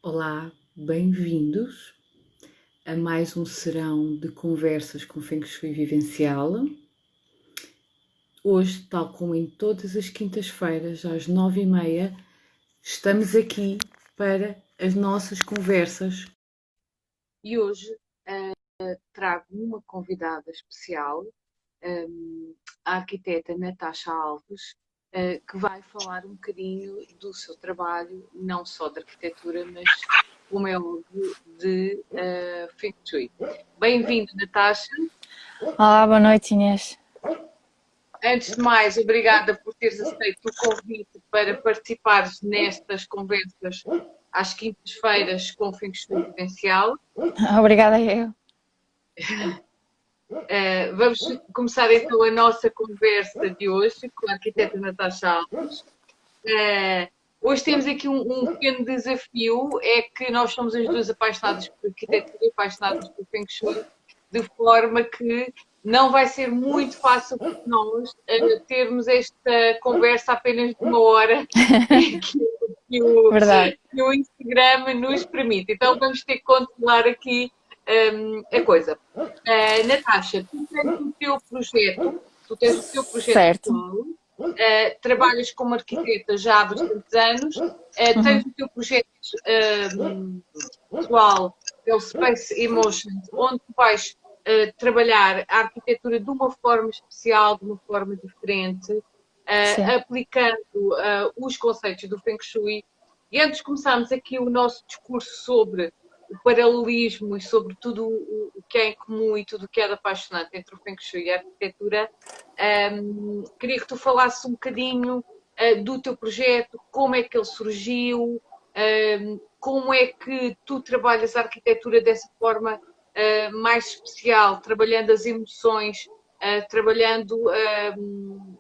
Olá, bem-vindos a mais um serão de conversas com Feng Shui Vivencial. Hoje, tal como em todas as quintas-feiras, às 9h30, estamos aqui para as nossas conversas. E hoje trago uma convidada especial, a arquiteta Natasha Alves, que vai falar um bocadinho do seu trabalho, não só de arquitetura, mas, como é óbvio, de Feng Shui. Bem-vindo, Natasha. Olá, boa noite, Inês. Antes de mais, obrigada por teres aceito o convite para participares nestas conversas às quintas-feiras com Feng Shui Vivencial. Obrigada, eu. Vamos começar então a nossa conversa de hoje com a arquiteta Natasha Alves. Hoje temos aqui um pequeno desafio, é que nós somos as duas apaixonadas por arquitetura e apaixonadas por Feng Shui, de forma que não vai ser muito fácil para nós termos esta conversa apenas de uma hora que o, Verdade. que o Instagram nos permite. Então vamos ter que controlar aqui a coisa. Natasha, tu tens o teu projeto Certo. pessoal, trabalhas como arquiteta já há bastantes anos, tens o teu projeto pessoal, que é o Space Emotions, onde tu vais trabalhar a arquitetura de uma forma especial, de uma forma diferente, Sim. aplicando os conceitos do Feng Shui. E antes de começarmos aqui o nosso discurso sobre o paralelismo e sobre tudo o que é em comum e tudo o que é apaixonante entre o Feng Shui e a arquitetura, queria que tu falasses um bocadinho do teu projeto, como é que ele surgiu, como é que tu trabalhas a arquitetura dessa forma mais especial, trabalhando as emoções, trabalhando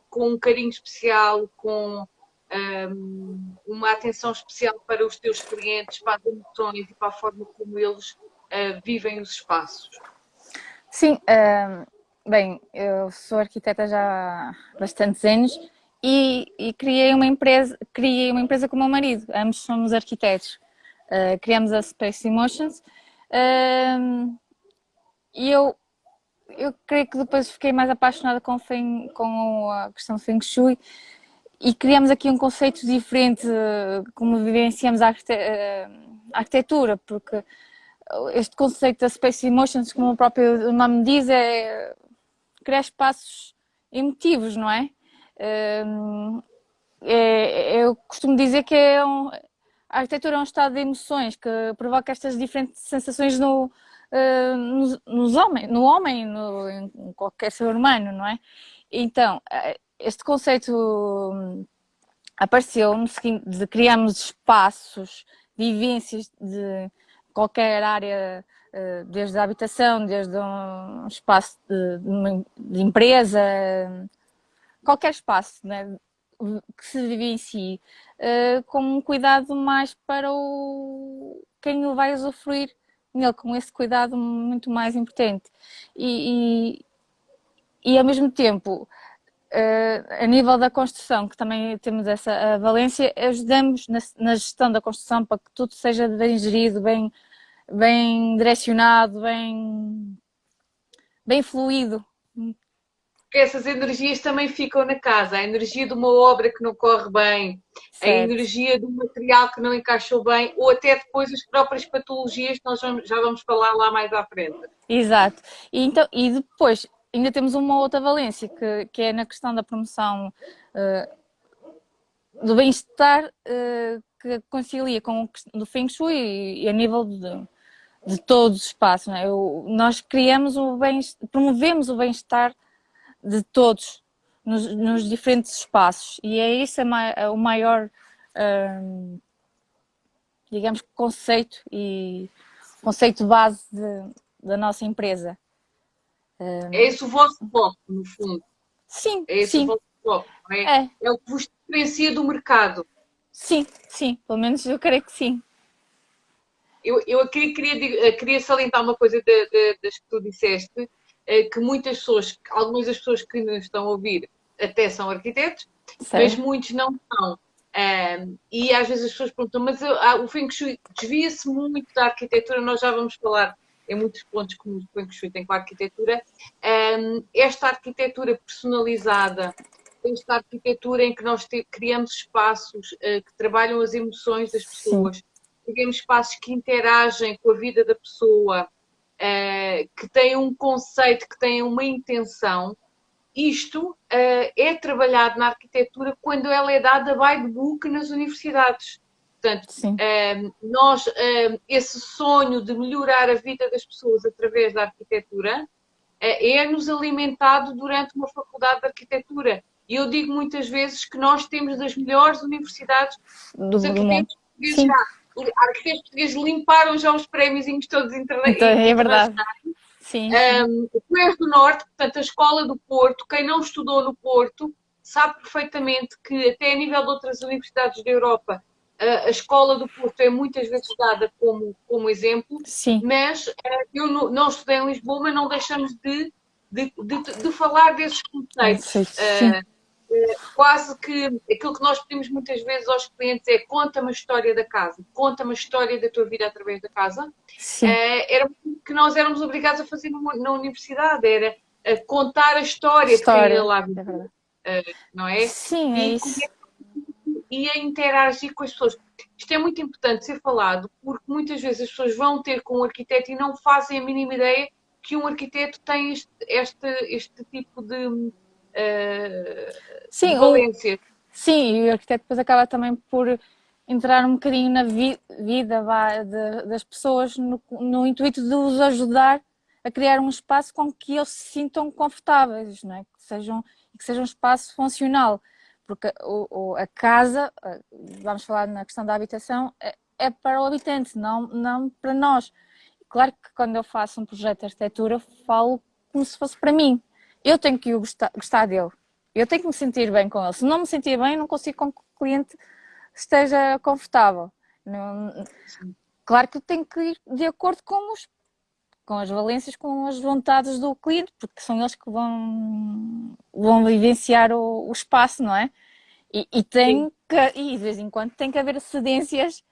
com um carinho especial, com uma atenção especial para os teus clientes, para as emoções e para a forma como eles vivem os espaços. Sim, bem, eu sou arquiteta já há bastantes anos e criei uma empresa com o meu marido. Ambos somos arquitetos. Criamos a Space Emotions. E eu creio que depois fiquei mais apaixonada com a questão do Feng Shui e criamos aqui um conceito diferente como vivenciamos a arquitetura, porque este conceito da Space Emotions, como o próprio nome diz, é criar espaços emotivos, não é? Eu costumo dizer que a arquitetura é um estado de emoções que provoca estas diferentes sensações no homem, em qualquer ser humano, não é? Então, este conceito apareceu no seguinte, de criarmos espaços, vivências de qualquer área, desde a habitação, desde um espaço de empresa, qualquer espaço, né, que se vivencie, com um cuidado mais para quem o vai usufruir nele, com esse cuidado muito mais importante. E ao mesmo tempo, a nível da construção, que também temos essa valência, ajudamos na gestão da construção para que tudo seja bem gerido, bem direcionado, bem fluido. Porque essas energias também ficam na casa. A energia de uma obra que não corre bem, a Certo. energia de um material que não encaixou bem, ou até depois as próprias patologias que já vamos falar lá mais à frente. Exato. E depois ainda temos uma outra valência que é na questão da promoção do bem-estar, que concilia com o do Feng Shui e a nível de todos os espaços. Não é? Nós criamos promovemos o bem-estar de todos nos diferentes espaços e é isso o maior, digamos, conceito base da nossa empresa. É esse o vosso foco, no fundo. Sim, É esse o sim, vosso foco, não é? é. É o que vos diferencia do mercado. Sim, sim, pelo menos eu creio que sim. Eu aqui queria salientar uma coisa das que tu disseste, que muitas pessoas, algumas das pessoas que nos estão a ouvir até são arquitetos, mas Certo. muitos não são. E às vezes as pessoas perguntam, mas o Feng Shui desvia-se muito da arquitetura, nós já vamos falar em muitos pontos que o Feng Shui tem com a arquitetura. Esta arquitetura personalizada, esta arquitetura em que nós criamos espaços que trabalham as emoções das Sim, pessoas, criamos espaços que interagem com a vida da pessoa, que têm um conceito, que têm uma intenção. Isto é trabalhado na arquitetura quando ela é dada by the book nas universidades. Portanto, sim, esse sonho de melhorar a vida das pessoas através da arquitetura é-nos alimentado durante uma faculdade de arquitetura. E eu digo muitas vezes que nós temos das melhores universidades, os do mundo. arquitetos portugueses Sim, arquitetos portugueses limparam já os prémios todos então é verdade. internacionais. Sim, sim. O Colégio do Norte, portanto, a Escola do Porto, quem não estudou no Porto, sabe perfeitamente que, até a nível de outras universidades da Europa, a Escola do Porto é muitas vezes dada como exemplo, Sim, mas eu não estudei em Lisboa, mas não deixamos de falar desses conceitos. sim, Quase que aquilo que nós pedimos muitas vezes aos clientes é conta-me a história da casa, conta-me a história da tua vida através da casa. sim. Era o que nós éramos obrigados a fazer na universidade, era contar a história de quem História, lá é vivia, verdade. não é? Sim, é isso. E a interagir com as pessoas. Isto é muito importante ser falado, porque muitas vezes as pessoas vão ter com um arquiteto e não fazem a mínima ideia que um arquiteto tem este tipo de Sim, valência. sim, e o arquiteto depois acaba também por entrar um bocadinho na vida das pessoas no intuito de os ajudar a criar um espaço com que eles se sintam confortáveis, não é? Que seja um espaço funcional, porque a casa, vamos falar na questão da habitação, é para o habitante, não para nós. Claro que quando eu faço um projeto de arquitetura, eu falo como se fosse para mim. Eu tenho que gostar dele. Eu tenho que me sentir bem com ele. Se não me sentir bem, não consigo com que o cliente esteja confortável. Não, claro que eu tenho que ir de acordo com as valências, com as vontades do cliente, porque são eles que vão vivenciar o espaço, não é? E de vez em quando tem que haver cedências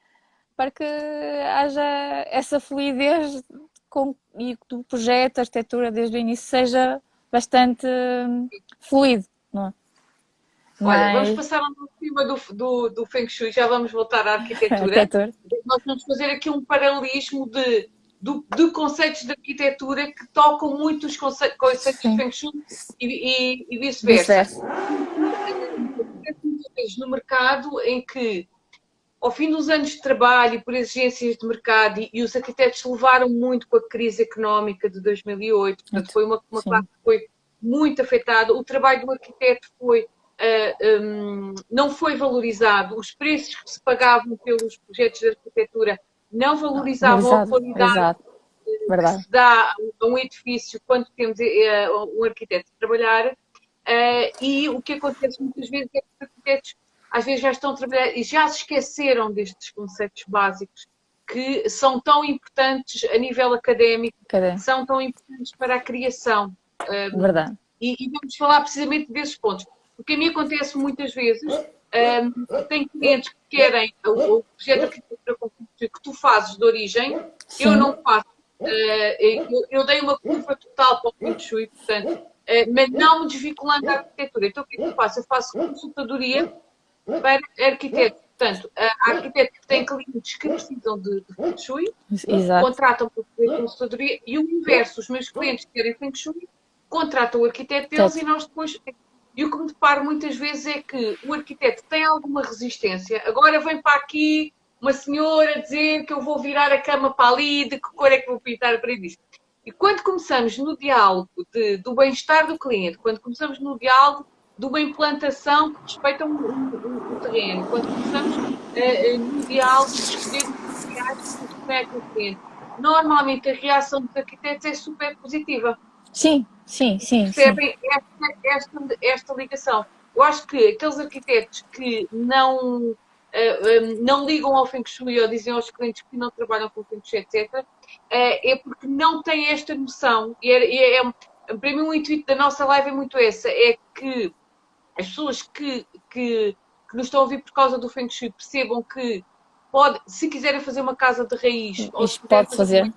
para que haja essa fluidez e do projeto, a arquitetura desde o início seja bastante fluido, não é? Olha, vamos Mas passar por cima do Feng Shui, já vamos voltar à a arquitetura. arquitetura, Nós vamos fazer aqui um paralelismo de conceitos de arquitetura que tocam muito os conceitos de sim, Feng Shui e vice-versa. vice-versa. No mercado em que, ao fim dos anos de trabalho e por exigências de mercado, e os arquitetos levaram muito com a crise económica de 2008, portanto foi uma classe Sim, que foi muito afetada, o trabalho do arquiteto não foi valorizado, os preços que se pagavam pelos projetos de arquitetura não valorizavam a valorizado, qualidade exato, que verdade. se dá a um edifício quando temos um arquiteto a trabalhar. E o que acontece muitas vezes é que os arquitetos às vezes já estão a trabalhar e já se esqueceram destes conceitos básicos que são tão importantes a nível académico, Cadê? que são tão importantes para a criação. Verdade. E vamos falar precisamente desses pontos. Porque a mim acontece muitas vezes, tenho clientes que querem o projeto de arquitetura que tu fazes de origem, eu Sim, não faço. Eu dei uma curva total para o Feng Shui, portanto, mas não me desvinculando da arquitetura. Então o que é que eu faço? Eu faço consultadoria para arquitetos. Portanto, a arquiteto que tem clientes que precisam de Feng Shui, exato. contratam para fazer consultadoria e o inverso, os meus clientes que querem Feng Shui, contratam o arquiteto deles e Teto. nós depois. E o que me deparo muitas vezes é que o arquiteto tem alguma resistência, agora vem para aqui uma senhora dizer que eu vou virar a cama para ali, de que cor é que vou pintar a parede disso. E quando começamos no diálogo do bem-estar do cliente, quando começamos no diálogo de uma implantação que respeita o terreno, quando começamos no diálogo de escolher os materiais que respeitam o cliente, normalmente a reação dos arquitetos é super positiva. Sim, sim, sim, sim. Percebem esta ligação? Eu acho que aqueles arquitetos que não ligam ao Feng Shui ou dizem aos clientes que não trabalham com o Feng Shui, etc., é porque não têm esta noção. Para mim, o intuito da nossa live é muito essa: é que as pessoas que que nos estão a ouvir por causa do Feng Shui percebam que pode, se quiserem fazer uma casa de raiz, ou se Isto quiserem pode-se fazer fazer.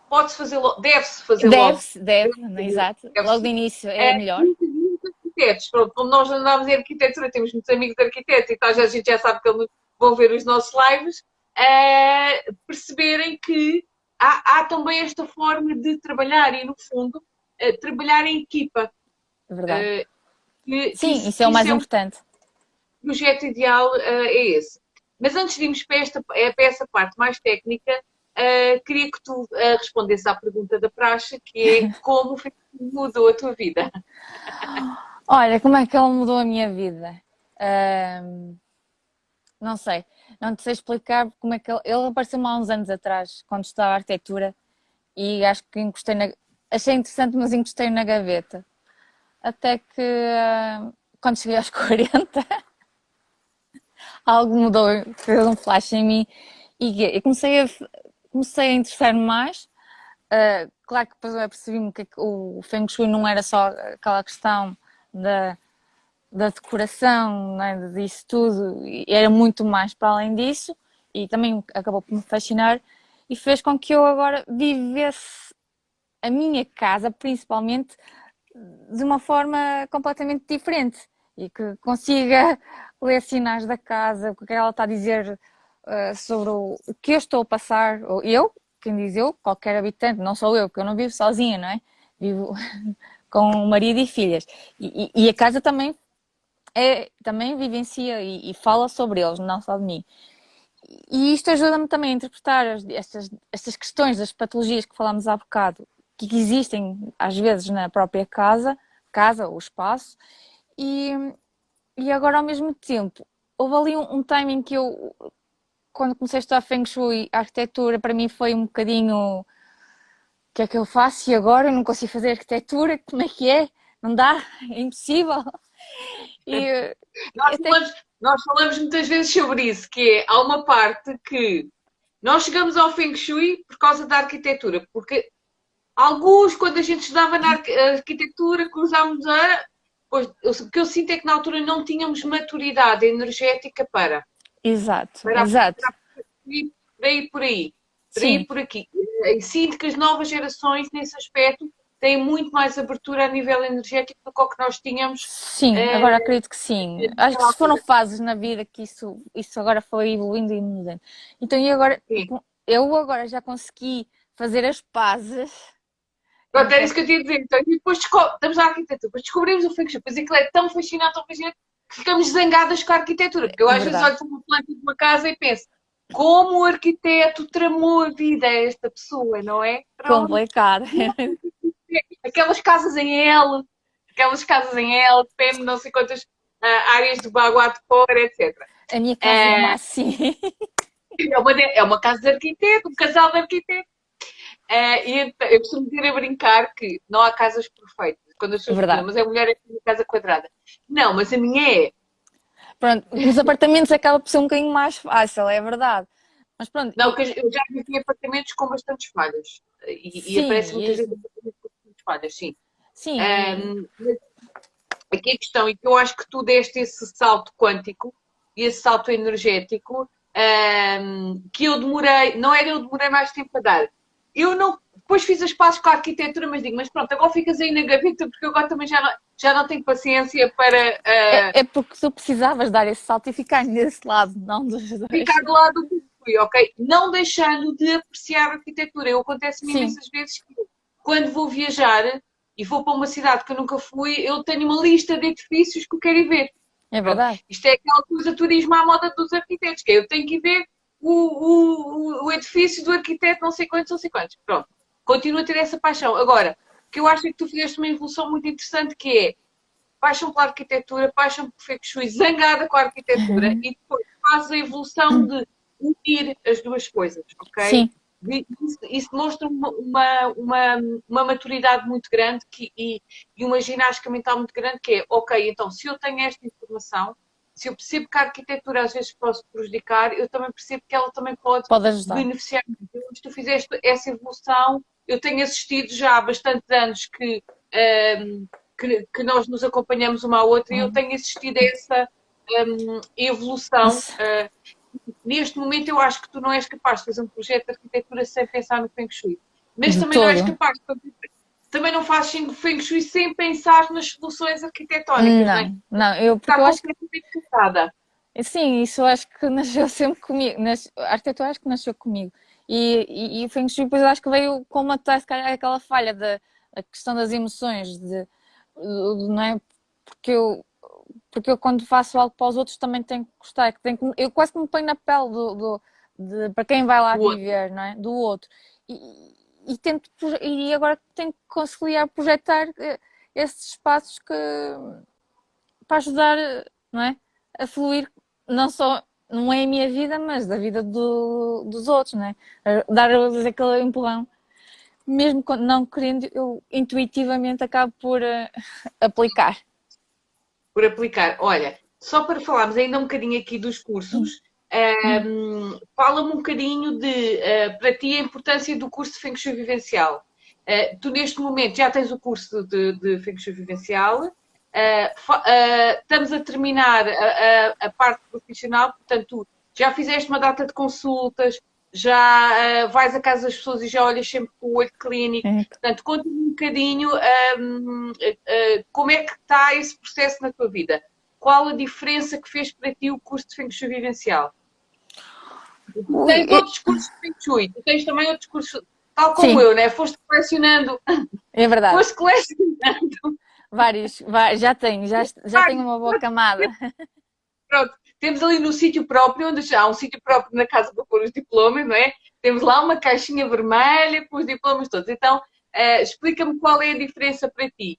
pode-se fazer logo, deve-se fazer logo. Deve-se, deve, né? Exato. Logo Deve-se. de início é É, melhor. muitos arquitetos, pronto, como nós andamos em arquitetura, temos muitos amigos arquitetos e tal, a gente já sabe que eles vão ver os nossos lives, perceberem que há também esta forma de trabalhar e, no fundo, trabalhar em equipa. É verdade. Sim, isso é o Que isso mais é um importante. projeto ideal, é esse. Mas antes de irmos para essa parte mais técnica, queria que tu respondesses à pergunta da praxe, que é como mudou a tua vida? Olha, como é que ele mudou a minha vida? Não sei, não te sei explicar como é que ele apareceu-me há uns anos atrás, quando estudava arquitetura, e acho que achei interessante, mas encostei na gaveta. Até que quando cheguei aos 40, algo mudou, fez um flash em mim e comecei a interessar-me mais. Claro que depois eu percebi-me que o Feng Shui não era só aquela questão da decoração, né, disso tudo, e era muito mais para além disso, e também acabou por me fascinar e fez com que eu agora vivesse a minha casa, principalmente, de uma forma completamente diferente e que consiga ler sinais da casa, o que ela está a dizer sobre o que eu estou a passar, ou eu, quem diz eu, qualquer habitante, não sou eu, porque eu não vivo sozinha, não é? Vivo com o marido e filhas. E a casa também vivencia e fala sobre eles, não só de mim. E isto ajuda-me também a interpretar estas questões das patologias que falámos há bocado, que existem às vezes na própria casa ou espaço, e, e agora ao mesmo tempo, houve ali um timing que eu, quando comecei a estudar Feng Shui, a arquitetura para mim foi um bocadinho, o que é que eu faço e agora eu não consigo fazer arquitetura, como é que é? Não dá? É impossível? E Nós até falamos, nós falamos muitas vezes sobre isso, que é, há uma parte que nós chegamos ao Feng Shui por causa da arquitetura, porque alguns, quando a gente estudava na arquitetura, cruzámos pois, o que eu sinto é que na altura não tínhamos maturidade energética exato, para exato, ir por aí, para ir sim. por aqui. E sinto que as novas gerações, nesse aspecto, têm muito mais abertura a nível energético do que o que nós tínhamos Sim, agora eh, acredito que sim. Acho que naquela se foram altura. fases na vida que isso agora foi evoluindo e mudando. Então, Sim. eu agora já consegui fazer as pazes Pronto, era entre isso que eu tinha a dizer. Então, e depois estamos na arquitetura, depois descobrimos o Feng Shui, depois aquilo é tão fascinante, que ficamos zangadas com a arquitetura. Porque eu às vezes verdade, olho para uma planta de uma casa e penso, como o arquiteto tramou a vida a esta pessoa, não é? Pronto. complicado. Aquelas casas em L, depende de não sei quantas áreas do baguá de fora, etc. A minha casa é uma É, assim. é uma casa de arquiteto, um casal de arquiteto. E então, eu costumo dizer a brincar que não há casas perfeitas. Quando as pessoas perguntam, Verdade. mas a mulher é uma casa quadrada. Não, mas a minha é. Pronto, nos apartamentos acaba por ser um bocadinho mais fácil, é verdade. Mas pronto, Não, que eu já vivi em apartamentos com bastantes falhas. E aparece sim, muitas vezes apartamentos com bastantes falhas, sim. sim, Mas aqui a questão, e que eu acho que tu deste esse salto quântico e esse salto energético, que eu demorei, não era eu demorei mais tempo a dar. Eu não, depois fiz as pazes com a arquitetura, mas digo, mas pronto, agora ficas aí na gaveta, porque eu agora também já não tenho paciência para é porque tu precisavas dar esse salto e ficar nesse lado, não dos dois. ficar do lado do que fui, ok? Não deixando de apreciar a arquitetura. Eu acontece-me Sim, imensas vezes que quando vou viajar e vou para uma cidade que eu nunca fui, eu tenho uma lista de edifícios que eu quero ir ver. é Pronto. verdade. Isto é aquela coisa turismo à moda dos arquitetos, que é eu tenho que ir ver o edifício do arquiteto não sei quantos, não sei quantos. Pronto. Continuo a ter essa paixão. Agora, o que eu acho é que tu fizeste uma evolução muito interessante, que é paixão pela arquitetura, paixão por Feng Shui, zangada com a arquitetura e depois faz a evolução de unir as duas coisas, ok? Sim, Isso demonstra uma maturidade muito grande e uma ginástica mental muito grande, que é, ok, então se eu tenho esta informação, se eu percebo que a arquitetura às vezes pode prejudicar, eu também percebo que ela também pode pode ajudar. beneficiar. Então, se tu fizeste essa evolução, eu tenho assistido já há bastantes anos que nós nos acompanhamos uma à outra e eu tenho assistido a evolução. Neste momento eu acho que tu não és capaz de fazer um projeto de arquitetura sem pensar no Feng Shui. Mas De também não és todo. capaz de também não fazes Feng Shui sem pensar nas soluções arquitetónicas, não é? Porque Está eu acho que completamente casada. sim, isso eu acho que nasceu sempre comigo. A arquitetura acho que nasceu comigo. E o Feng Shui depois eu acho que veio colmatar se calhar aquela falha da a questão das emoções, não é? Porque eu, porque eu quando faço algo para os outros também tenho que gostar, eu quase que me ponho na pele para quem vai lá Do outro. viver, não é? Do outro. E agora tenho que conciliar, projetar esses espaços para ajudar, não é? A fluir, não é a minha vida, mas da vida dos outros, não é? Dar-lhes aquele empurrão. Mesmo quando não querendo, eu intuitivamente acabo por aplicar. Por aplicar. Olha, só para falarmos ainda um bocadinho aqui dos cursos, fala-me um bocadinho para ti, a importância do curso de Feng Shui Vivencial. Tu, neste momento, já tens o curso de Feng Shui Vivencial, estamos a terminar a parte profissional, portanto, tu já fizeste uma data de consultas, já vais à casa das pessoas e já olhas sempre com o olho clínico. Portanto, conta-me um bocadinho como é que está esse processo na tua vida. Qual a diferença que fez para ti o curso de Feng Shui Vivencial? Tu tens outros cursos de Feng Shui, tu tens também outros cursos, tal como Sim. eu, né? Foste colecionando. É verdade. Foste colecionando. Vários, já tenho uma boa camada. Pronto, temos ali no sítio próprio, onde já há um sítio próprio na casa para pôr os diplomas, não é? Temos lá uma caixinha vermelha com os diplomas todos. Então, explica-me qual é a diferença para ti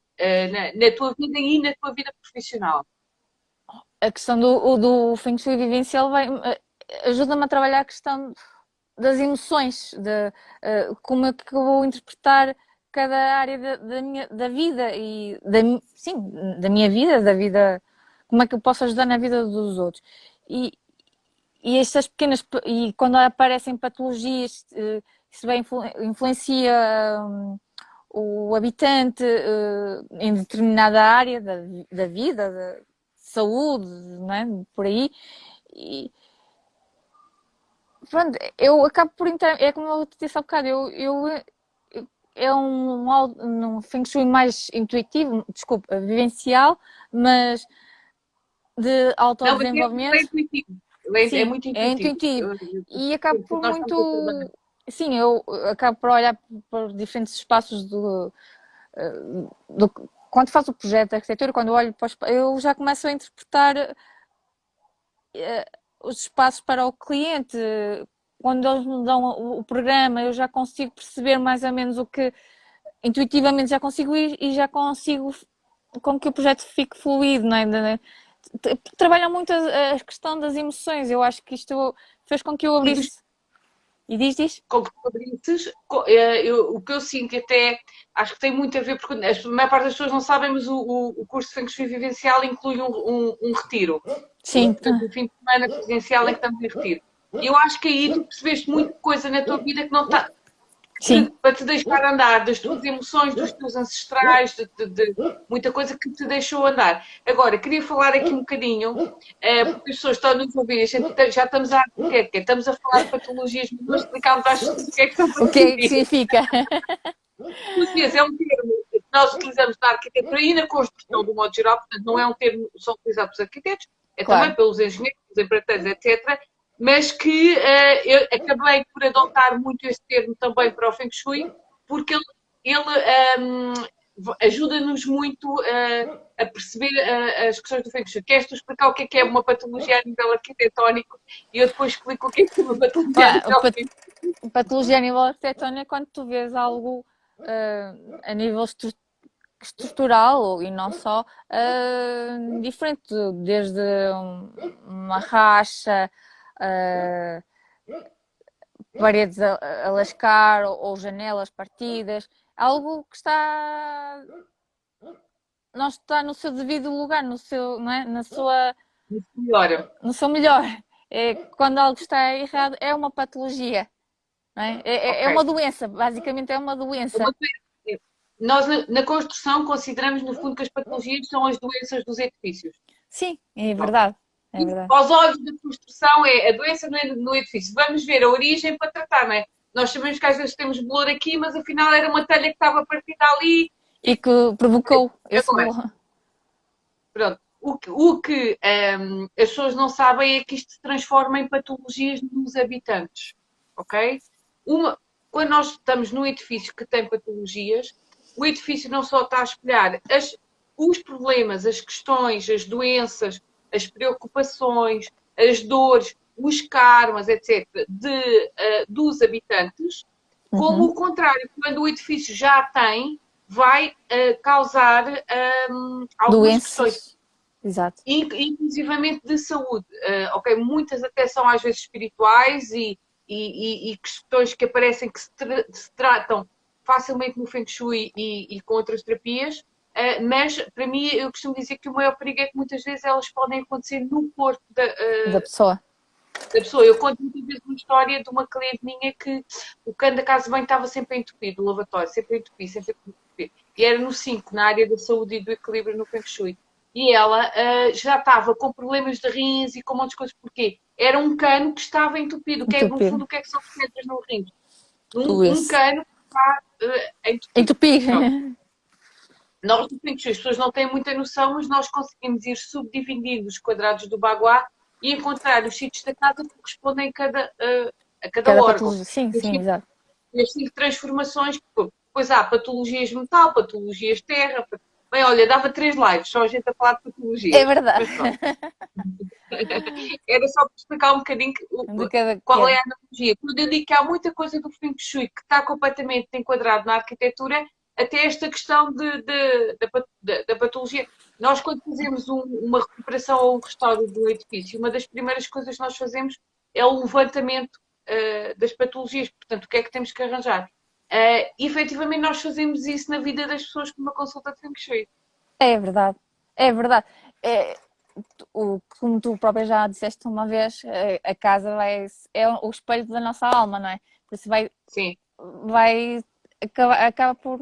na tua vida e na tua vida profissional. A questão do Feng Shui vivencial ajuda-me a trabalhar a questão das emoções, como é que eu vou interpretar cada área da vida e da minha vida, como é que eu posso ajudar na vida dos outros. E estas e quando aparecem patologias, isso bem influencia o habitante em determinada área da vida, da saúde, não é? Por aí. Pronto, eu acabo por entrar, é como eu te disse há bocado, é um Feng Shui mais intuitivo, desculpa, vivencial, mas de Não, mas é autodesenvolvimento. intuitivo. É Sim, muito é intuitivo. intuitivo. E acabo por Nós estamos a trabalhar. muito. Sim, eu acabo por olhar por diferentes espaços quando faço o projeto de arquitetura, quando olho para eu já começo a interpretar os espaços para o cliente. Quando eles me dão o programa, eu já consigo perceber mais ou menos o que intuitivamente já consigo ir e já consigo com que o projeto fique fluido, não é? Trabalha muito a questão das emoções. Eu acho que isto fez com que eu abrisse. E diz? Com que tu abrisses, o que eu sinto, e até acho que tem muito a ver, porque a maior parte das pessoas não sabem, mas o curso de Feng Shui Vivencial inclui um retiro. Sim. Portanto, um fim de semana presencial em que estamos em retiro. E eu acho que aí tu percebeste muita coisa na tua vida que não está. Para te deixar andar, das tuas emoções, dos teus ancestrais, de muita coisa que te deixou andar. Agora, queria falar aqui um bocadinho, porque as pessoas estão a nos ouvir, já estamos a estamos a falar de patologias, mas não explicámos às pessoas o que é que são patologias. O que é que significa? Patologias é um termo que nós utilizamos na arquitetura e na construção, do modo geral, portanto, não é um termo só utilizado pelos arquitetos, é também pelos engenheiros, pelos empreiteiros, etc., mas que eu acabei por adotar muito esse termo também para o Feng Shui, porque ele ajuda-nos muito a perceber as questões do Feng Shui. Queres tu explicar o que é uma patologia a nível arquitetónico e eu depois explico o que é uma patologia a nível arquitetónico? Patologia a nível arquitetónico é quando tu vês algo a nível estrutural e não só diferente, desde uma racha, paredes a lascar ou janelas partidas, algo que não está no seu devido lugar, no seu, não é? No seu melhor. Quando algo está errado, é uma patologia. Não é? É uma doença, basicamente é uma doença. Nós, na construção, consideramos, no fundo, que as patologias são as doenças dos edifícios. Sim, é verdade. É verdade. Aos olhos da construção é a doença no edifício. Vamos ver a origem para tratar, não é? Nós sabemos que às vezes temos bolor aqui, mas afinal era uma telha que estava partida ali. E que provocou esse Agora, bolo. pronto. As pessoas não sabem é que isto se transforma em patologias nos habitantes, ok? Quando nós estamos num edifício que tem patologias, o edifício não só está a espelhar os problemas, as questões, as doenças, as preocupações, as dores, os karmas, etc., dos habitantes, como o contrário, quando o edifício já tem, vai causar algumas questões, Doenças. Exato. inclusivamente de saúde. Ok, muitas até são às vezes espirituais e questões que aparecem que se tratam facilmente no Feng Shui e com outras terapias, mas para mim eu costumo dizer que o maior perigo é que muitas vezes elas podem acontecer no corpo Da pessoa. da pessoa. Eu conto muitas vezes uma história de uma cliente minha que o cano da casa de banho estava sempre entupido, o lavatório, sempre entupido, sempre entupido. E era no 5, na área da saúde e do equilíbrio no Feng Shui. E ela já estava com problemas de rins e com um monte de coisas. Porquê? Era um cano que estava entupido. Que é, no Entupir. fundo, o que é que são pedras no rins? Tudo Um isso. cano que está entupido. Entupir. Pronto. Nós, no Feng Shui, as pessoas não têm muita noção, mas nós conseguimos ir subdividindo os quadrados do Bagua e encontrar os sítios da casa que correspondem a cada Cada órgão. patologia. Sim, sim, exato. E as 5 transformações, pois há patologias de metal, patologias de terra. Bem, olha, dava 3 lives, só a gente a falar de É patologias. verdade. Mas pronto, era só para explicar um bocadinho De cada qual é pequeno. a analogia. Quando eu digo que há muita coisa do Feng Shui que está completamente enquadrado na arquitetura, até esta questão da patologia. Nós, quando fazemos uma recuperação ou um restauro do edifício, uma das primeiras coisas que nós fazemos é o levantamento das patologias. Portanto, o que é que temos que arranjar? E efetivamente, nós fazemos isso na vida das pessoas com uma consulta de Feng Shui. É verdade. É verdade. É, como tu própria já disseste uma vez, a casa é o espelho da nossa alma, não é? Por isso Sim. acaba por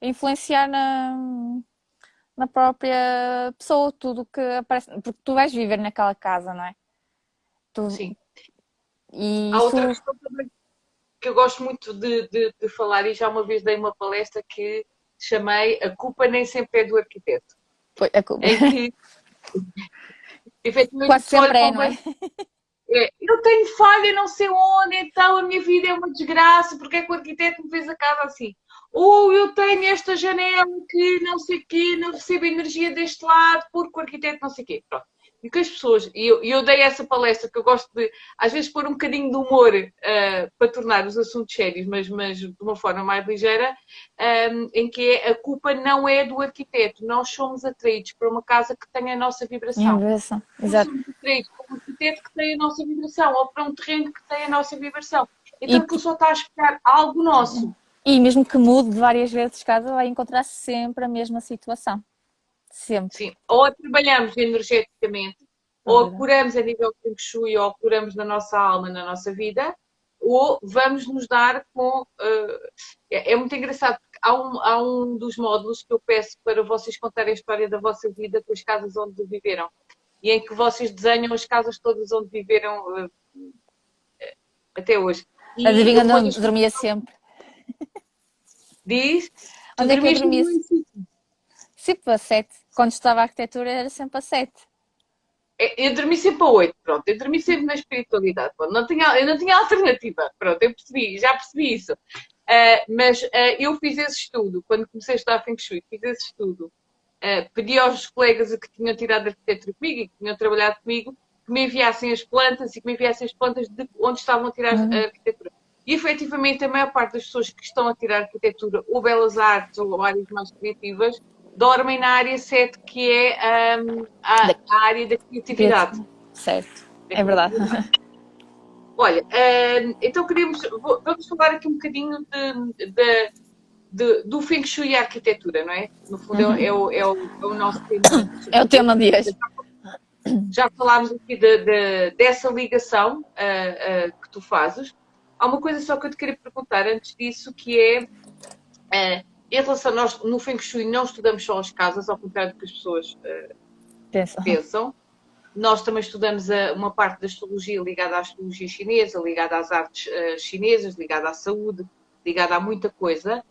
influenciar na própria pessoa, tudo que aparece, porque tu vais viver naquela casa, não é? Sim. E Há outra isso questão também que eu gosto muito de falar, e já uma vez dei uma palestra que chamei A Culpa Nem Sempre é do Arquiteto, foi a culpa. em que efetivamente o Quase pessoal sempre olha para é, o não é? banco eu tenho falha não sei onde, então a minha vida é uma desgraça, porque é que o arquiteto me fez a casa assim? Ou eu tenho esta janela que não sei o quê, não recebo energia deste lado, porque o arquiteto não sei o quê. Pronto. E que as pessoas, e eu dei essa palestra que eu gosto de, às vezes, pôr um bocadinho de humor para tornar os assuntos sérios, mas de uma forma mais ligeira, em que a culpa não é do arquiteto. Nós somos atraídos para uma casa que tenha a nossa vibração. Inversão, Nós exato. somos atraídos para um arquiteto que tem a nossa vibração ou para um terreno que tem a nossa vibração. Então E, aquilo só está a esperar algo nosso. e mesmo que mude várias vezes de casa, vai encontrar sempre a mesma situação. Sempre. Sim. Ou a trabalhamos energeticamente, É ou a verdade. curamos a nível de Feng Shui, ou a curamos na nossa alma, na nossa vida, ou vamos nos dar com. É muito engraçado, porque há um dos módulos que eu peço para vocês contarem a história da vossa vida com as casas onde viveram. E em que vocês desenham as casas todas onde viveram até hoje. E Adivinha uma onde das dormia sempre? diz, tu Onde é que eu dormias no dormia? município. Sempre a 7. Quando estava a arquitetura era sempre a 7. Eu dormi sempre a 8, pronto. Eu dormi sempre na espiritualidade. Pronto. Eu não tinha alternativa. Pronto, eu percebi, já percebi isso. Mas eu fiz esse estudo, quando comecei a estudar Feng Shui, fiz esse estudo. Pedi aos colegas que tinham tirado arquitetura comigo e que tinham trabalhado comigo que me enviassem as plantas e que me enviassem as plantas de onde estavam a tirar a arquitetura. E efetivamente a maior parte das pessoas que estão a tirar arquitetura ou belas artes ou áreas mais criativas dormem na área 7, que é a área da criatividade. Certo. É verdade. Olha, então vamos falar aqui um bocadinho do Feng Shui e a arquitetura, não é? No fundo é o nosso tema. É o tema de hoje. Já falámos aqui dessa ligação que tu fazes. Há uma coisa só que eu te queria perguntar antes disso, que é em relação a nós, no Feng Shui não estudamos só as casas, ao contrário do que as pessoas Pensa. pensam. Nós também estudamos uma parte da astrologia ligada à astrologia chinesa, ligada às artes chinesas, ligada à saúde, ligada a muita coisa.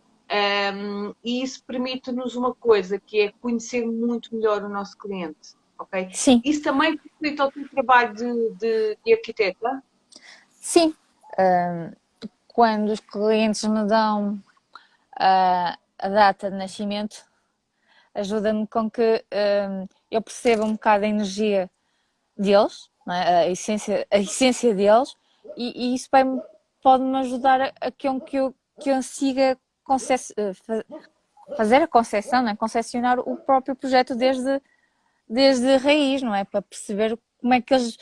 E isso permite-nos uma coisa, que é conhecer muito melhor o nosso cliente. Okay? Sim. Isso também facilita o teu trabalho de arquiteta? Sim. Quando os clientes me dão a data de nascimento, ajuda-me com que eu perceba um bocado a energia deles, não é? a essência deles, e isso pode-me ajudar a que eu consiga fazer a concepção, não é? Concepcionar o próprio projeto desde a raiz, não é? Para perceber como é que eles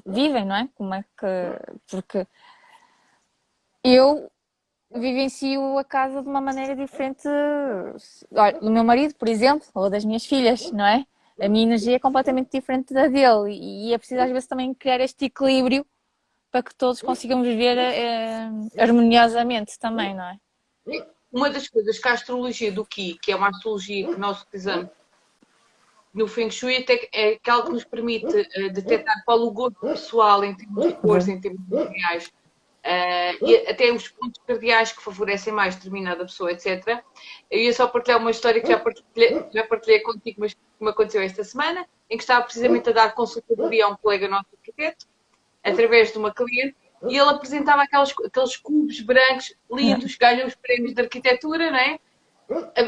vivem, não é? Porque eu vivencio a casa de uma maneira diferente, olha, do meu marido, por exemplo, ou das minhas filhas, não é? A minha energia é completamente diferente da dele e é preciso às vezes também criar este equilíbrio para que todos consigam viver harmoniosamente também, não é? Uma das coisas que a astrologia do Qi, que é uma astrologia que nós utilizamos no Feng Shui, até é aquela que nos permite detectar qual o gosto pessoal em termos de cores, em termos de materiais, e até os pontos cardeais que favorecem mais determinada pessoa, etc. Eu ia só partilhar uma história que já partilhei contigo, mas que me aconteceu esta semana, em que estava precisamente a dar consultoria a um colega nosso arquiteto, através de uma cliente, e ele apresentava aqueles cubos brancos lindos, ganham os prémios de arquitetura, não é?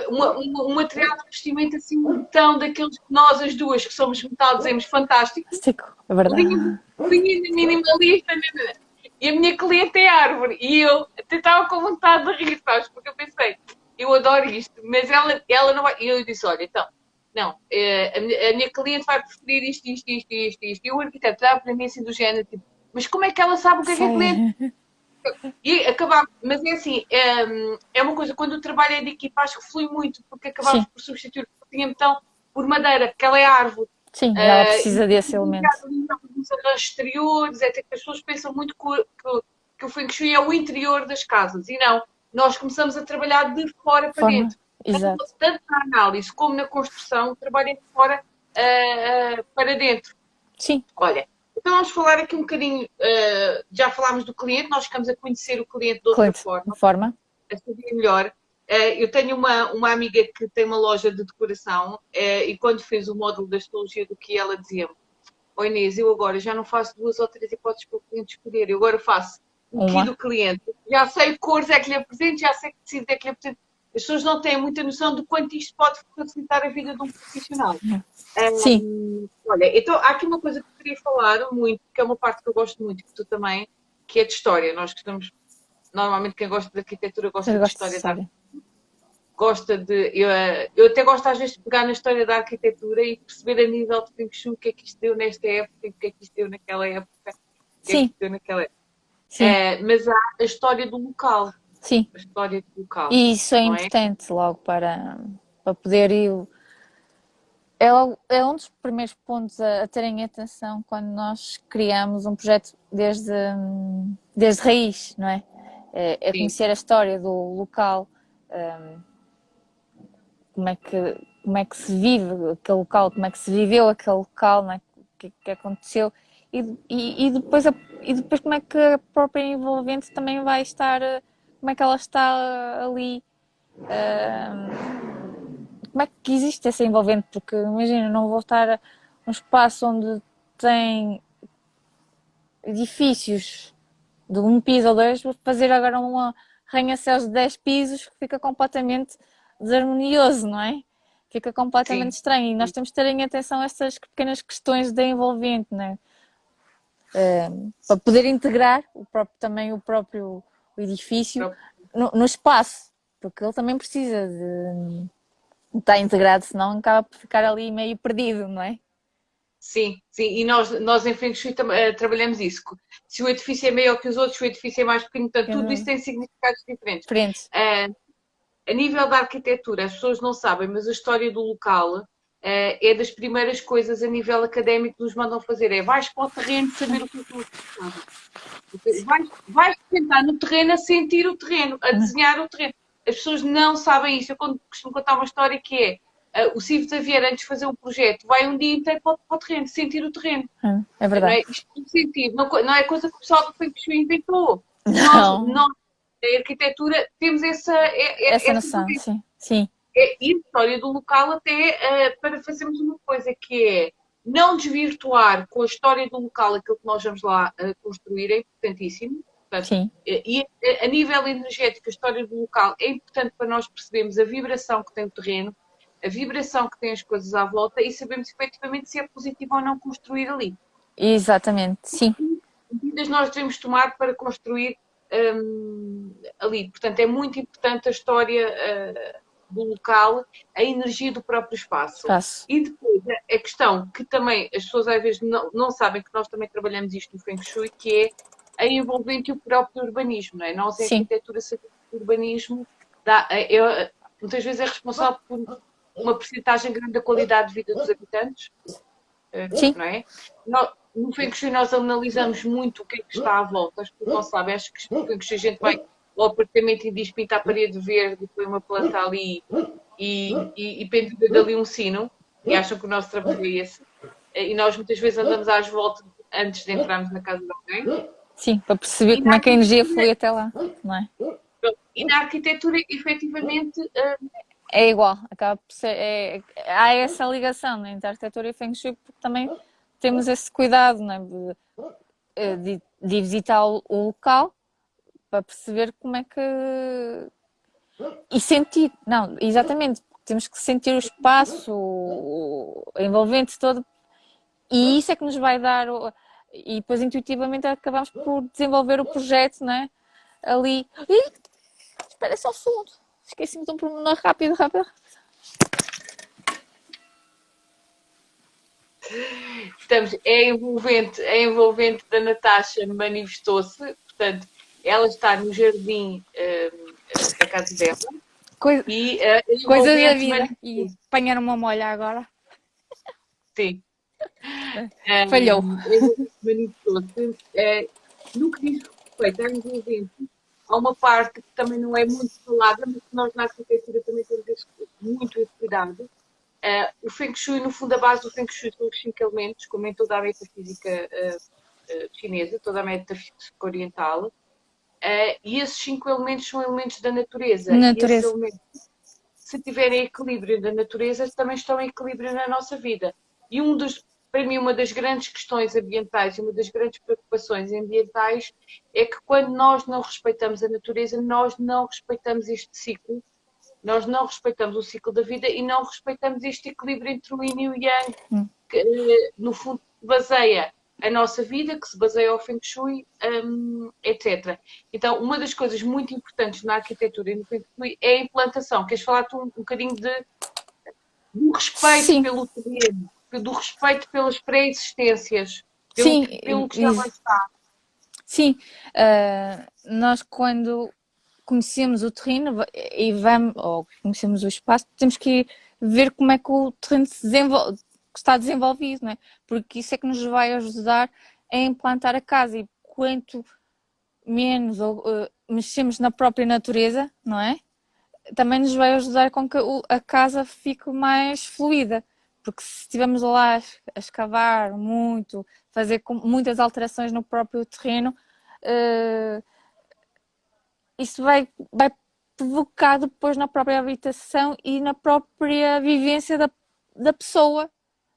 Um material de vestimento assim, então, daqueles que nós, as duas, que somos metal, dizemos fantástico. É verdade. Linha minimalista, e a minha cliente é árvore. E eu até estava com vontade de rir, sabes? Porque eu pensei, eu adoro isto, mas ela não vai. E eu disse, olha, então, não, a minha cliente vai preferir isto. E o arquiteto dava para mim assim do género, tipo, mas como é que ela sabe o que é cliente? E acabámos, mas é assim, é uma coisa, quando o trabalho é de equipa, acho que flui muito, porque acabámos por substituir o tinha então por madeira, porque ela é árvore. Sim, ela precisa desse elemento. Os exteriores, até que as pessoas pensam muito que o Feng Shui é o interior das casas, e não, nós começamos a trabalhar de fora para dentro. Exato. Tanto na análise como na construção, o trabalho é de fora para dentro. Sim. Olha, então vamos falar aqui um bocadinho, já falámos do cliente, nós ficamos a conhecer o cliente de outra forma. A saber melhor. Eu tenho uma amiga que tem uma loja de decoração e quando fez o módulo da astrologia do que ela dizia-me, oh Inês, eu agora já não faço 2 ou 3 hipóteses para o cliente escolher, eu agora faço o que do cliente. Já sei que cores é que lhe apresento, já sei que tecido é que lhe apresento. As pessoas não têm muita noção de quanto isto pode facilitar a vida de um profissional. Sim. Olha, então há aqui uma coisa que eu queria falar muito, que é uma parte que eu gosto muito, que tu também, que é de história. Nós gostamos, normalmente quem gosta de arquitetura gosta de história. Gosta de. Eu até gosto às vezes de pegar na história da arquitetura e perceber a nível de Feng Shui o que é que isto deu nesta época e o que é que isto deu naquela época. Sim. Mas há a história do local. Sim. A história do local. E isso é importante logo para poder ir. É um dos primeiros pontos a terem atenção quando nós criamos um projeto desde raiz, não é? É conhecer a história do local, como é que se vive aquele local, como é que se viveu aquele local, não é? O que aconteceu e depois como é que a própria envolvente também vai estar, como é que ela está ali, como é que existe essa envolvente, porque imagina, não vou estar num espaço onde tem edifícios de 1 piso ou 2, vou fazer agora uma arranha-céus de 10 pisos que fica completamente desarmonioso, não é? Fica completamente estranho e nós temos de ter em atenção estas pequenas questões da envolvente, não é? Para poder integrar também o próprio edifício no espaço, porque ele também precisa de estar integrado, senão acaba por ficar ali meio perdido, não é? Sim, e nós em Feng Shui trabalhamos isso. Se o edifício é maior que os outros, se o edifício é mais pequeno, portanto, tudo isso tem significados diferentes. A nível da arquitetura, as pessoas não sabem, mas a história do local é das primeiras coisas a nível académico que nos mandam fazer. Vais para o terreno saber o que tu vais tentar no terreno a sentir o terreno, a desenhar o terreno. As pessoas não sabem isso. Eu costumo contar uma história que é O Silvio Xavier, antes de fazer o projeto, vai um dia inteiro para o terreno, sentir o terreno. É Não verdade. é? Isto de sentir, não é coisa que o pessoal do Feng Shui inventou. Não, Nós, da arquitetura, temos essa essa noção, doença. sim, sim, E a história do local até para fazermos uma coisa que é não desvirtuar com a história do local aquilo que nós vamos lá construir, é importantíssimo. Portanto, sim, e a nível energético, a história do local é importante para nós percebermos a vibração que tem o terreno, a vibração que tem as coisas à volta e sabemos efetivamente se é positivo ou não construir ali. exatamente, sim, Que medidas nós devemos tomar para construir ali. Portanto, é muito importante a história do local, a energia do próprio espaço. espaço, E depois a questão que também as pessoas às vezes não sabem que nós também trabalhamos isto no Feng Shui, que é a envolvente e o próprio urbanismo. Não é? Nós, em sim, arquitetura, sabemos que o urbanismo muitas vezes é responsável por uma porcentagem grande da qualidade de vida dos habitantes, sim, não é? No Feng Shui nós analisamos muito o que é que está à volta. As pessoas não sabem, acho que no Feng Shui a gente vai ao apartamento e diz pinta a parede verde e põe uma planta ali e pendura dali um sino e acham que o nosso trabalho é esse. E nós muitas vezes andamos às voltas antes de entrarmos na casa de alguém. sim, para perceber E como na é que a energia arquitetura, flui até lá, não é? e na arquitetura efetivamente, É igual, acaba por ser, há essa ligação, né, entre a arquitetura e o Feng Shui, porque também temos esse cuidado, né, de visitar o local para perceber como é que. E sentir, não, exatamente, temos que sentir o espaço, o envolvente todo, e isso é que nos vai dar. E depois intuitivamente acabamos por desenvolver o projeto, né? Ali. Ih, espera só um segundo, esqueci-me de um pormenor rápido, rápido. a envolvente da Natasha manifestou-se, portanto, ela está no jardim da casa dela Coisa, e a coisas da envolvente vida. E manifestou-se. apanharam uma molha agora. Sim, Falhou. a envolvente manifestou-se. No que diz respeito à envolvente, há uma parte que também não é muito falada, mas que nós na arquitetura também temos muito esse cuidado. O Feng Shui, no fundo, a base do Feng Shui são os 5 elementos, como em toda a metafísica chinesa, toda a metafísica oriental. E esses 5 elementos são elementos da natureza. E esses Natureza. elementos, se tiverem equilíbrio da natureza, também estão em equilíbrio na nossa vida. E para mim, uma das grandes questões ambientais e uma das grandes preocupações ambientais é que quando nós não respeitamos a natureza, nós não respeitamos este ciclo, nós não respeitamos o ciclo da vida e não respeitamos este equilíbrio entre o yin e o yang, que no fundo baseia a nossa vida, que se baseia ao Feng Shui, etc. Então, uma das coisas muito importantes na arquitetura e no Feng Shui é a implantação. Queres falar tu um bocadinho do respeito Sim, pelo terreno, do respeito pelas pré-existências, sim, pelo que já lá está? sim. Nós quando conhecemos o terreno e vamos, ou conhecemos o espaço, temos que ver como é que o terreno está desenvolvido, não é? Porque isso é que nos vai ajudar a implantar a casa e quanto menos mexemos na própria natureza, não é? Também nos vai ajudar com que a casa fique mais fluida, porque se estivermos lá a escavar muito, fazer muitas alterações no próprio terreno, isso vai provocar depois na própria habitação e na própria vivência da pessoa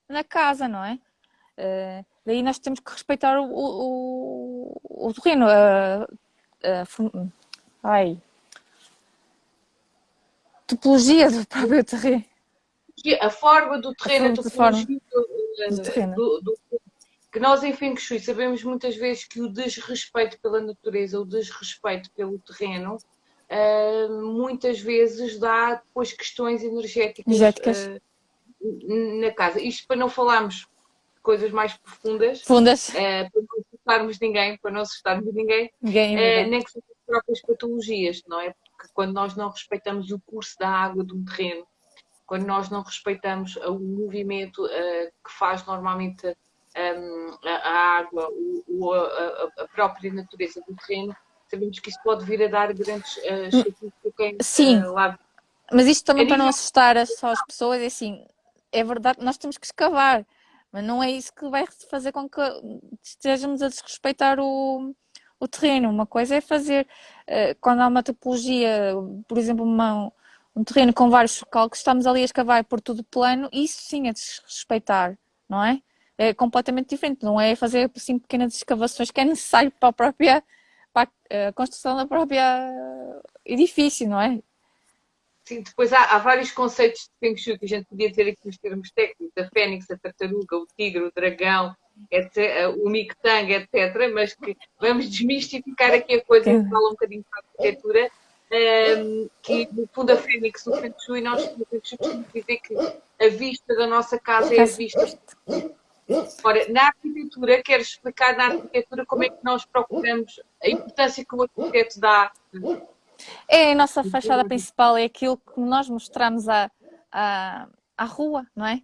na casa, não é? Daí nós temos que respeitar o terreno. Ai, topologia do próprio terreno. A forma do terreno, a Forma topologia do terreno. que nós em Feng Shui sabemos muitas vezes que o desrespeito pela natureza, o desrespeito pelo terreno, muitas vezes dá depois questões energéticas na casa. Isto para não falarmos de coisas mais profundas, Fundas. Para não assustarmos ninguém, nem que sejam as próprias patologias, não é? Porque quando nós não respeitamos o curso da água de um terreno, quando nós não respeitamos o movimento que faz normalmente a água, a própria natureza do terreno, sabemos que isso pode vir a dar grandes chatices para quem Sim, lá. Mas isto A também para não nível, assustar só as pessoas, é assim, é verdade que nós temos que escavar, mas não é isso que vai fazer com que estejamos a desrespeitar o terreno. Uma coisa é fazer, quando há uma topologia, por exemplo, um terreno com vários socalcos, estamos ali a escavar por tudo plano, isso sim é desrespeitar, não é? É completamente diferente, não é fazer assim pequenas escavações que é necessário para a construção da própria edifício, não é? sim, depois há vários conceitos de Feng Shui que a gente podia ter aqui nos termos técnicos, a fênix, a tartaruga, o tigre, o dragão, etc., o Mictang, etc., mas que vamos desmistificar aqui a coisa e falar um bocadinho para a arquitetura, que no fundo a fênix, o Feng Shui, nós no Feng Shui costumamos dizer que a vista da nossa casa é a Casa. vista. Ora, na arquitetura, quero explicar na arquitetura como é que nós procuramos a importância que o arquiteto dá. É a nossa fachada principal, é aquilo que nós mostramos à, à rua, não é?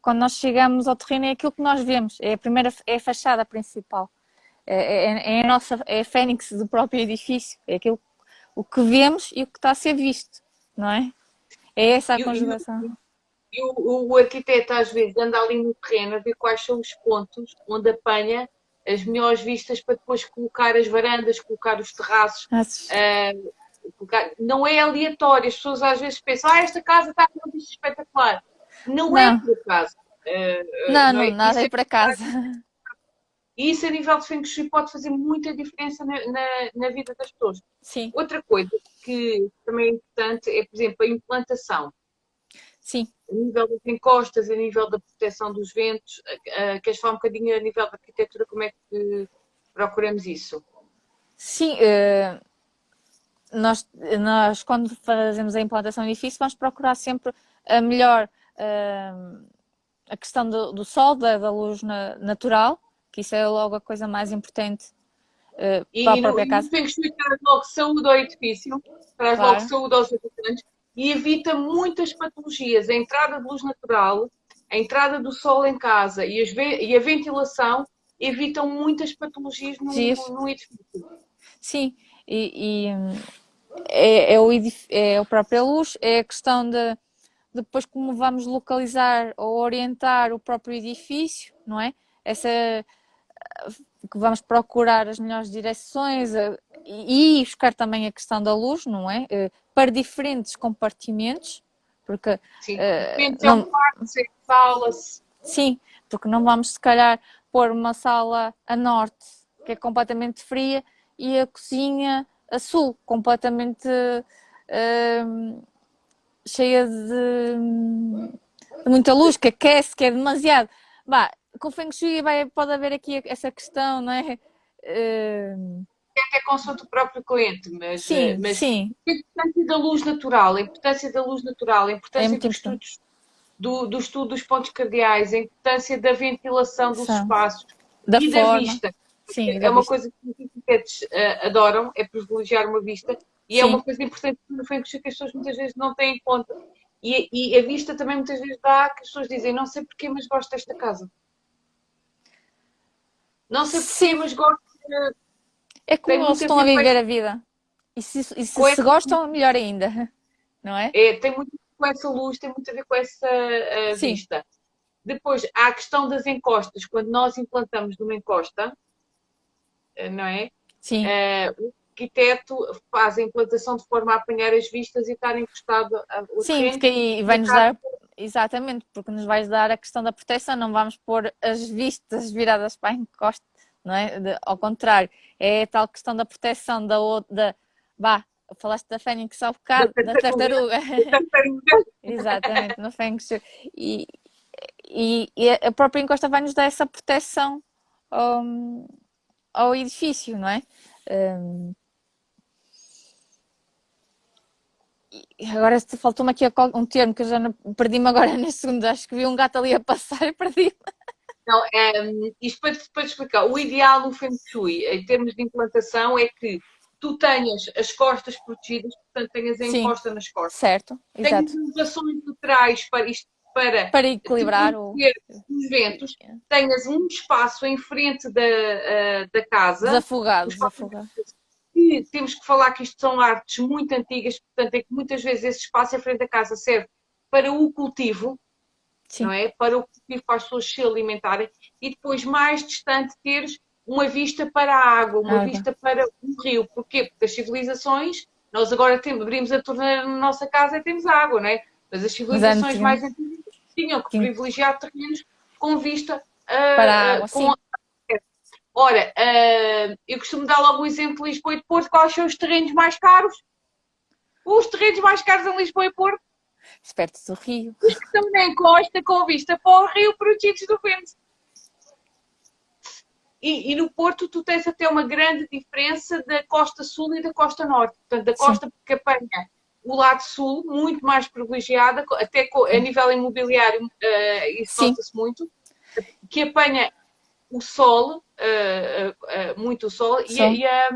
Quando nós chegamos ao terreno é aquilo que nós vemos, é a primeira, é a fachada principal. É a nossa, é a fênix do próprio edifício, é aquilo o que vemos e o que está a ser visto, não é? É essa a E, e, conjugação. e o arquiteto às vezes anda ali no terreno a ver quais são os pontos onde apanha as melhores vistas para depois colocar as varandas, colocar os terraços. Não é aleatório. As pessoas às vezes pensam, esta casa está com uma vista espetacular. Não é Não, por acaso. não, Não não, é? nada é para casa. E isso a nível de Feng Shui pode fazer muita diferença na vida das pessoas. Sim, Outra coisa que também é importante é, por exemplo, a implantação. sim. A nível das encostas, a nível da proteção dos ventos, queres falar um bocadinho a nível da arquitetura, como é que procuramos isso? Sim, nós quando fazemos a implantação do edifício vamos procurar sempre a melhor a questão do sol, da luz natural, que isso é logo a coisa mais importante para a própria E no casa. Feng Shui traz logo saúde ao edifício, traz logo Claro. saúde aos habitantes e evita muitas patologias. A entrada de luz natural, a entrada do sol em casa e a ventilação evitam muitas patologias Dias. num edifício. Sim, e é a própria luz, é a questão de depois como vamos localizar ou orientar o próprio edifício, não é? Essa que vamos procurar as melhores direções e buscar também a questão da luz, não é? Para diferentes compartimentos, porque Sim, depende se é um não, quarto, se é sala-se. sim, porque não vamos se calhar pôr uma sala a norte que é completamente fria e a cozinha a sul completamente cheia de muita luz, que aquece, que é demasiado. Bah, com Feng Shui pode haver aqui essa questão, não é? Até consulta o próprio cliente, Sim, mas sim, a importância da luz natural, a importância da luz natural, a é importância muito dos importante. estudos do estudo dos pontos cardeais, a importância da ventilação dos São, espaços da e da forma, vista. sim, e É da uma vista. coisa que os arquitetos adoram, é privilegiar uma vista, e é uma Sim, coisa importante no Feng Shui que as pessoas muitas vezes não têm em conta. E a vista também muitas vezes dá que as pessoas dizem, não sei porquê, mas gosto desta casa. Não sei porquê, sim, mas gosto. é Tem como eles muito a estão a ver viver a vida. E se com gostam, melhor ainda, não é? tem muito a ver com essa luz, tem muito a ver com essa Sim, vista. Depois, há a questão das encostas. Quando nós implantamos numa encosta, não é? sim. O arquiteto faz a implantação de forma a apanhar as vistas e estar encostado ao Sim, terreno porque aí e a vai-nos casa. dar, exatamente, porque nos vais dar a questão da proteção, não vamos pôr as vistas viradas para a encosta, não é? Ao contrário, é a tal questão da proteção da outra, vá, falaste da fênix há Da bocado, da tartaruga, tartaruga, da tartaruga. exatamente, no Feng Shui. E a própria encosta vai-nos dar essa proteção ao, ao edifício, não é? Agora faltou-me aqui um termo que eu já perdi-me agora neste segundo. Acho que vi um gato ali a passar e perdi-me. Não, isto para te explicar, o ideal no Feng Shui, em termos de implantação, é que tu tenhas as costas protegidas, portanto tenhas a Sim, encosta nas costas. certo, Tenhas exato. elevações laterais para isto, para Para te equilibrar o. proteger dos ventos, tenhas um espaço em frente da casa, Desafogado, um espaço desafogado. que que temos que falar que isto são artes muito antigas, portanto, é que muitas vezes esse espaço à frente da casa serve para o cultivo, sim, não é? Para o cultivo, para as pessoas se alimentarem, e depois mais distante teres uma vista para a água, uma água. vista para o rio. Porquê? Porque as civilizações, nós agora abrimos a torneira na nossa casa e temos água, não é? Mas as Mas civilizações mais antigamente antigas tinham que tinha privilegiar terrenos com vista para a água, com. sim. Ora, eu costumo dar logo o exemplo de Lisboa e de Porto. Quais são os terrenos mais caros? Os terrenos mais caros em Lisboa e Porto, Perto do rio. os que estão na encosta com vista para o rio, protegidos do vento. E no Porto tu tens até uma grande diferença da costa sul e da costa norte. Portanto, da Sim, costa que apanha o lado sul, muito mais privilegiada, até a nível imobiliário, isso sim. nota-se muito, que apanha o sol, muito o sol, Só. e a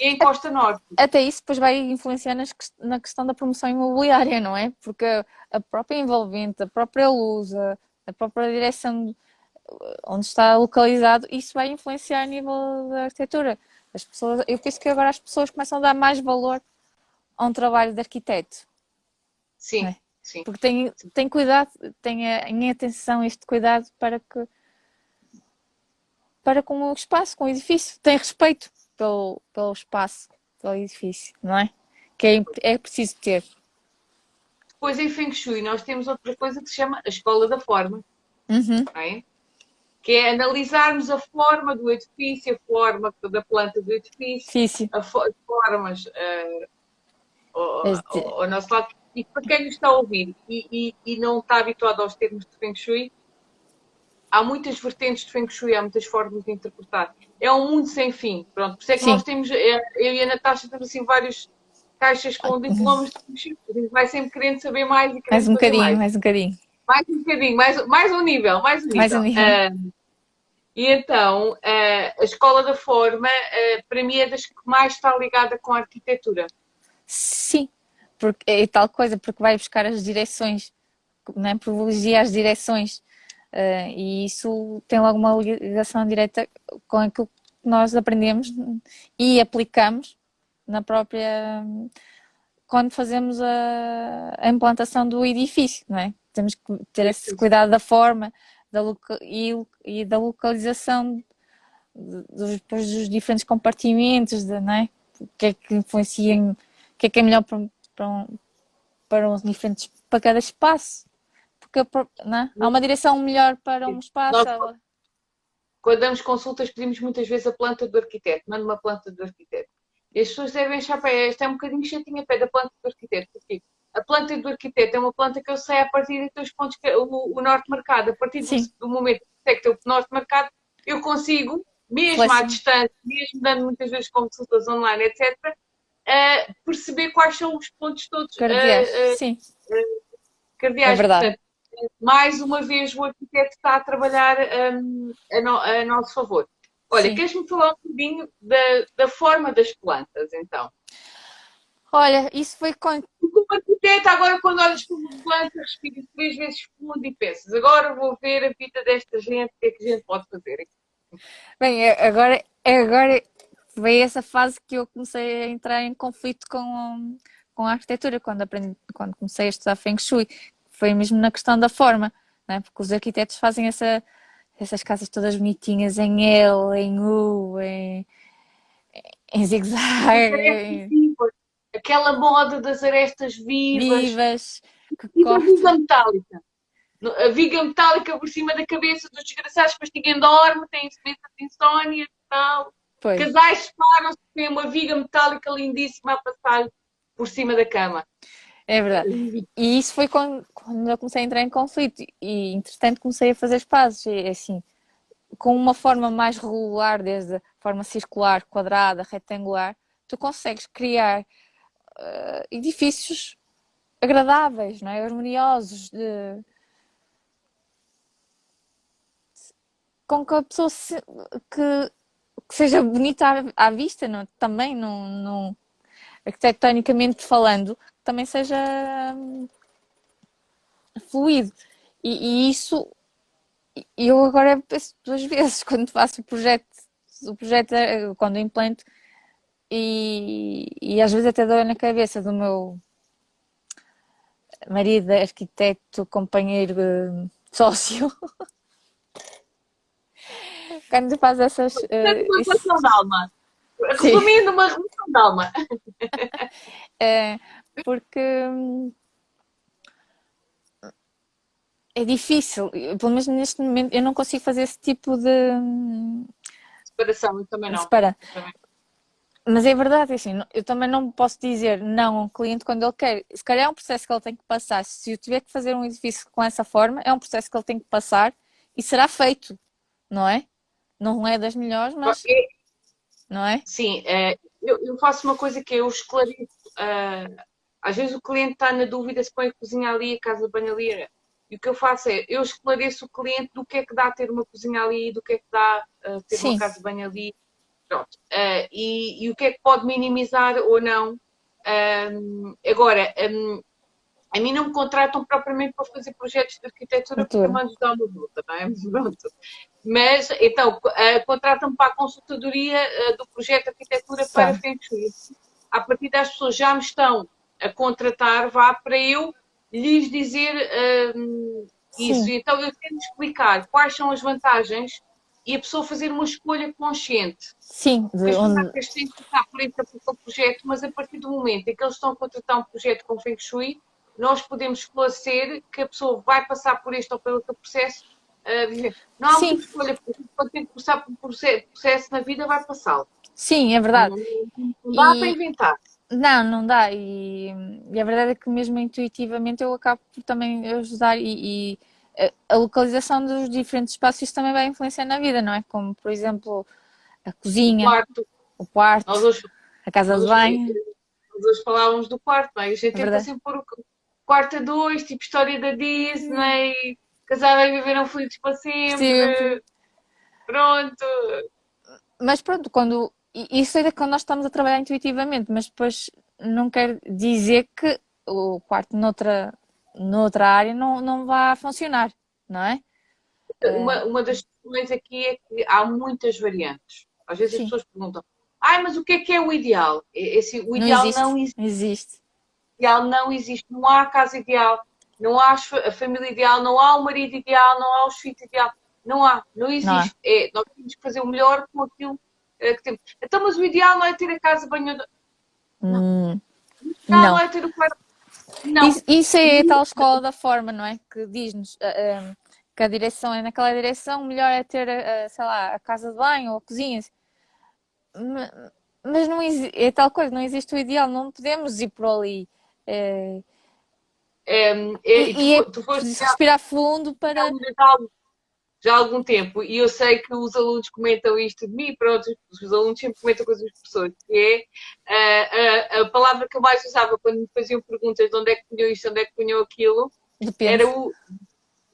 encosta norte. Até isso depois vai influenciar na questão da promoção imobiliária, não é? Porque a própria envolvente, a própria luz, a própria direção onde está localizado, isso vai influenciar a nível da arquitetura. As pessoas, eu penso que agora as pessoas começam a dar mais valor a um trabalho de arquiteto, não Sim, é? sim. Porque tem cuidado, tem em atenção este cuidado para com o espaço, com o edifício, tem respeito pelo espaço, pelo edifício, não é? Que é preciso ter. Depois em Feng Shui nós temos outra coisa que se chama a escola da forma, Uhum. não é? Que é analisarmos a forma do edifício, a forma da planta do edifício, Edifício. as formas Este, ao nosso lado. E para quem nos está a ouvir e não está habituado aos termos de Feng Shui, há muitas vertentes de Feng Shui, há muitas formas de interpretar. É um mundo sem fim. Pronto, por isso é que nós sim, temos, eu e a Natasha temos assim vários caixas com diplomas de Feng Shui. A gente vai sempre querendo saber mais e mais querendo um fazer bocadinho, mais. mais um bocadinho. Mais um bocadinho, mais um nível, mais um Mais um nível. nível. E então, a Escola da Forma, para mim, é das que mais está ligada com a arquitetura. Sim, porque é tal coisa, porque vai buscar as direções, não é? Privilegia as direções. E isso tem logo uma ligação direta com aquilo que nós aprendemos e aplicamos na própria quando fazemos a implantação do edifício, não é? Temos que ter esse cuidado da forma e da localização dos diferentes compartimentos, não é? O que é que influencia, o que é melhor para uns diferentes, para cada espaço. Porque não é? Há uma direção melhor para um espaço. Nós, quando damos consultas, pedimos muitas vezes a planta do arquiteto. Manda uma planta do arquiteto. E as pessoas devem achar, pá, esta é um bocadinho chatinha, pé da planta do arquiteto. Porque a planta do arquiteto é uma planta que eu sei a partir de teus pontos, o norte marcado. A partir Sim, do momento que tem o norte marcado, eu consigo, mesmo à seleção distância, mesmo dando muitas vezes consultas online, etc., perceber quais são os pontos todos cardeais. Sim, é cardeais. verdade. Portanto, mais uma vez o arquiteto está a trabalhar a nosso favor. Olha, Sim. queres-me falar um bocadinho da forma das plantas, então? Olha, isso foi com. Como arquiteta, agora quando olhas para uma planta, respiras 3 vezes fundo e pensas, agora vou ver a vida desta gente, o que é que a gente pode fazer? Bem, agora veio essa fase que eu comecei a entrar em conflito com a arquitetura, quando comecei a estudar Feng Shui. Foi mesmo na questão da forma, não é? Porque os arquitetos fazem essas casas todas bonitinhas em L, em U, em zigue-zague, Aquela moda das arestas vivas vivas, que e da corte. viga metálica. A viga metálica por cima da cabeça dos desgraçados, depois ninguém dorme, tem imensa insónia e tal. Pois, Casais separam-se, tem uma viga metálica lindíssima a passar por cima da cama. é verdade. E isso foi quando eu comecei a entrar em conflito. E, entretanto, comecei a fazer as pazes. E, assim, com uma forma mais regular, desde a forma circular, quadrada, retangular, tu consegues criar edifícios agradáveis, não é? Harmoniosos, com que a pessoa que seja bonita à vista, não? Também não, arquitetonicamente falando, também seja fluido. E isso eu agora penso 2 vezes quando faço o projeto, quando implanto, e às vezes até dói na cabeça do meu marido, arquiteto, companheiro, sócio, quando faz essas. Portanto, uma Isso, relação de alma. sim, Resumindo, uma relação de alma. é, porque é difícil, pelo menos neste momento eu não consigo fazer esse tipo Separação, eu também de não. separar. Eu também. Mas é verdade, assim, eu também não posso dizer não a um cliente quando ele quer. Se calhar é um processo que ele tem que passar. Se eu tiver que fazer um edifício com essa forma, é um processo que ele tem que passar e será feito, não é? Não é das melhores, mas não é? Sim, eu faço uma coisa que eu esclareço. Às vezes o cliente está na dúvida se põe a cozinha ali, a casa de banho ali. E o que eu faço é, eu esclareço o cliente do que é que dá ter uma cozinha ali, do que é que dá ter uma Sim, casa de banho ali. Pronto. E o que é que pode minimizar ou não. Agora, a mim não me contratam propriamente para fazer projetos de arquitetura porque eu cultura. mando dar uma volta, não é? Pronto. Mas, então, contratam-me para a consultadoria do projeto de arquitetura para Só. Feng Shui. A partir das pessoas já me estão a contratar, vá para eu lhes dizer isso. Sim, Então, eu tenho de explicar quais são as vantagens e a pessoa fazer uma escolha consciente. sim, Porque de as onde. marcas têm que estar por dentro daquele projeto, mas a partir do momento em que eles estão a contratar um projeto com Feng Shui, nós podemos esclarecer que a pessoa vai passar por este ou pelo outro processo. Não há muita Sim, escolha, porque quando tem que passar por um processo na vida, vai passá-lo. sim, é verdade. Não dá para E inventar. não, não dá. E a verdade é que mesmo intuitivamente eu acabo por também ajudar e a localização dos diferentes espaços isso também vai influenciar na vida, não é? Como, por exemplo, a O cozinha, quarto, o nós quarto, hoje, a casa nós de hoje, banho, nós hoje falávamos do quarto, não é? A gente é tenta verdade. sempre pôr o quarto a dois, tipo história da Disney, casada e viveram felizes para Sempre. sempre, pronto. Mas pronto, quando. Isso é quando nós estamos a trabalhar intuitivamente, mas depois não quer dizer que o quarto noutra área não vá funcionar, não é? Uma das questões aqui é que há muitas variantes. Às vezes as Sim, pessoas perguntam, mas o que é o ideal? Esse, o não ideal existe. não existe. Não existe. O ideal não existe. Não há a casa ideal, não há a família ideal, não há o marido ideal, não há os filhos ideal. Não há, não Não é? existe. Nós temos que fazer o melhor com aquilo que temos. Então, mas o ideal não é ter a casa de banho. Não. Hum, O ideal não não. é ter o quarto. Não. Isso é a tal escola da forma, não é? Que diz-nos que a direção é naquela direção, o melhor é ter, sei lá, a casa de banho ou a cozinha. Mas não é tal coisa, não existe o ideal, não podemos ir por ali. É, E e é tu foste preciso respirar fundo para. já há algum tempo, e eu sei que os alunos comentam isto de mim, pronto, os alunos sempre comentam com as professores, que é a palavra que eu mais usava quando me faziam perguntas de onde é que punham isto, onde é que punham aquilo, Depende, era o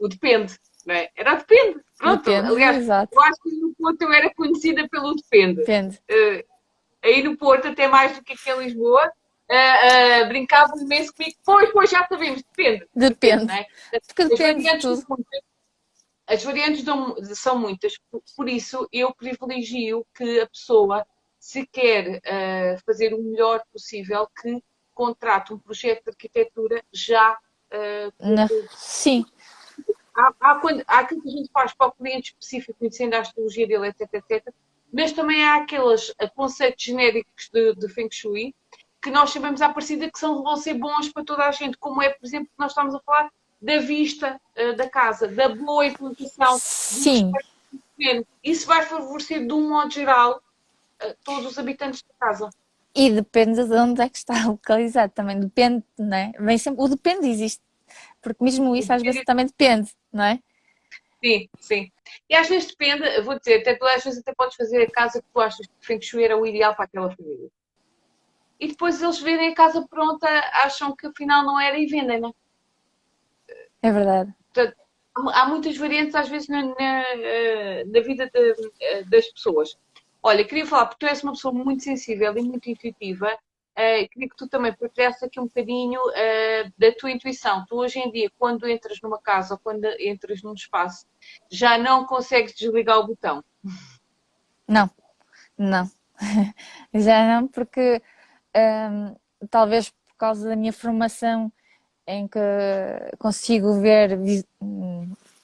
depende, não é? Era o depende, pronto. depende, Aliás, exato. eu acho que no Porto eu era conhecida pelo depende. Depende, Aí no Porto, até mais do que aqui em Lisboa, brincavam imenso comigo, pois, já sabemos, depende, não depende. é? Porque As depende de variantes tudo. as variantes são muitas, por isso eu privilegio que a pessoa, se quer fazer o melhor possível, que contrate um projeto de arquitetura já Sim, há aquilo que a gente faz para o cliente específico, conhecendo a astrologia dele, etc. Mas também há aqueles conceitos genéricos de Feng Shui que nós sabemos à partida que vão ser bons para toda a gente, como é, por exemplo, que nós estamos a falar da vista da casa, da boa implantação, do sim. espaço pequeno. Isso vai favorecer, de um modo geral, todos os habitantes da casa. E depende de onde é que está localizado também. Depende, não é? Vem sempre, o depende existe. Porque mesmo isso às vezes também depende, não é? Sim, sim. E às vezes depende, eu vou dizer, até tu às vezes até podes fazer a casa que tu achas que Feng Shui era o ideal para aquela família. E depois eles verem a casa pronta, acham que afinal não era e vendem, né? É verdade. Portanto, há muitas variantes às vezes na vida das pessoas. Olha, queria falar, porque tu és uma pessoa muito sensível e muito intuitiva, queria que tu também partilhasses aqui um bocadinho da tua intuição. Tu hoje em dia, quando entras numa casa ou quando entras num espaço, já não consegues desligar o botão. Não, não. Já não, porque talvez por causa da minha formação em que consigo ver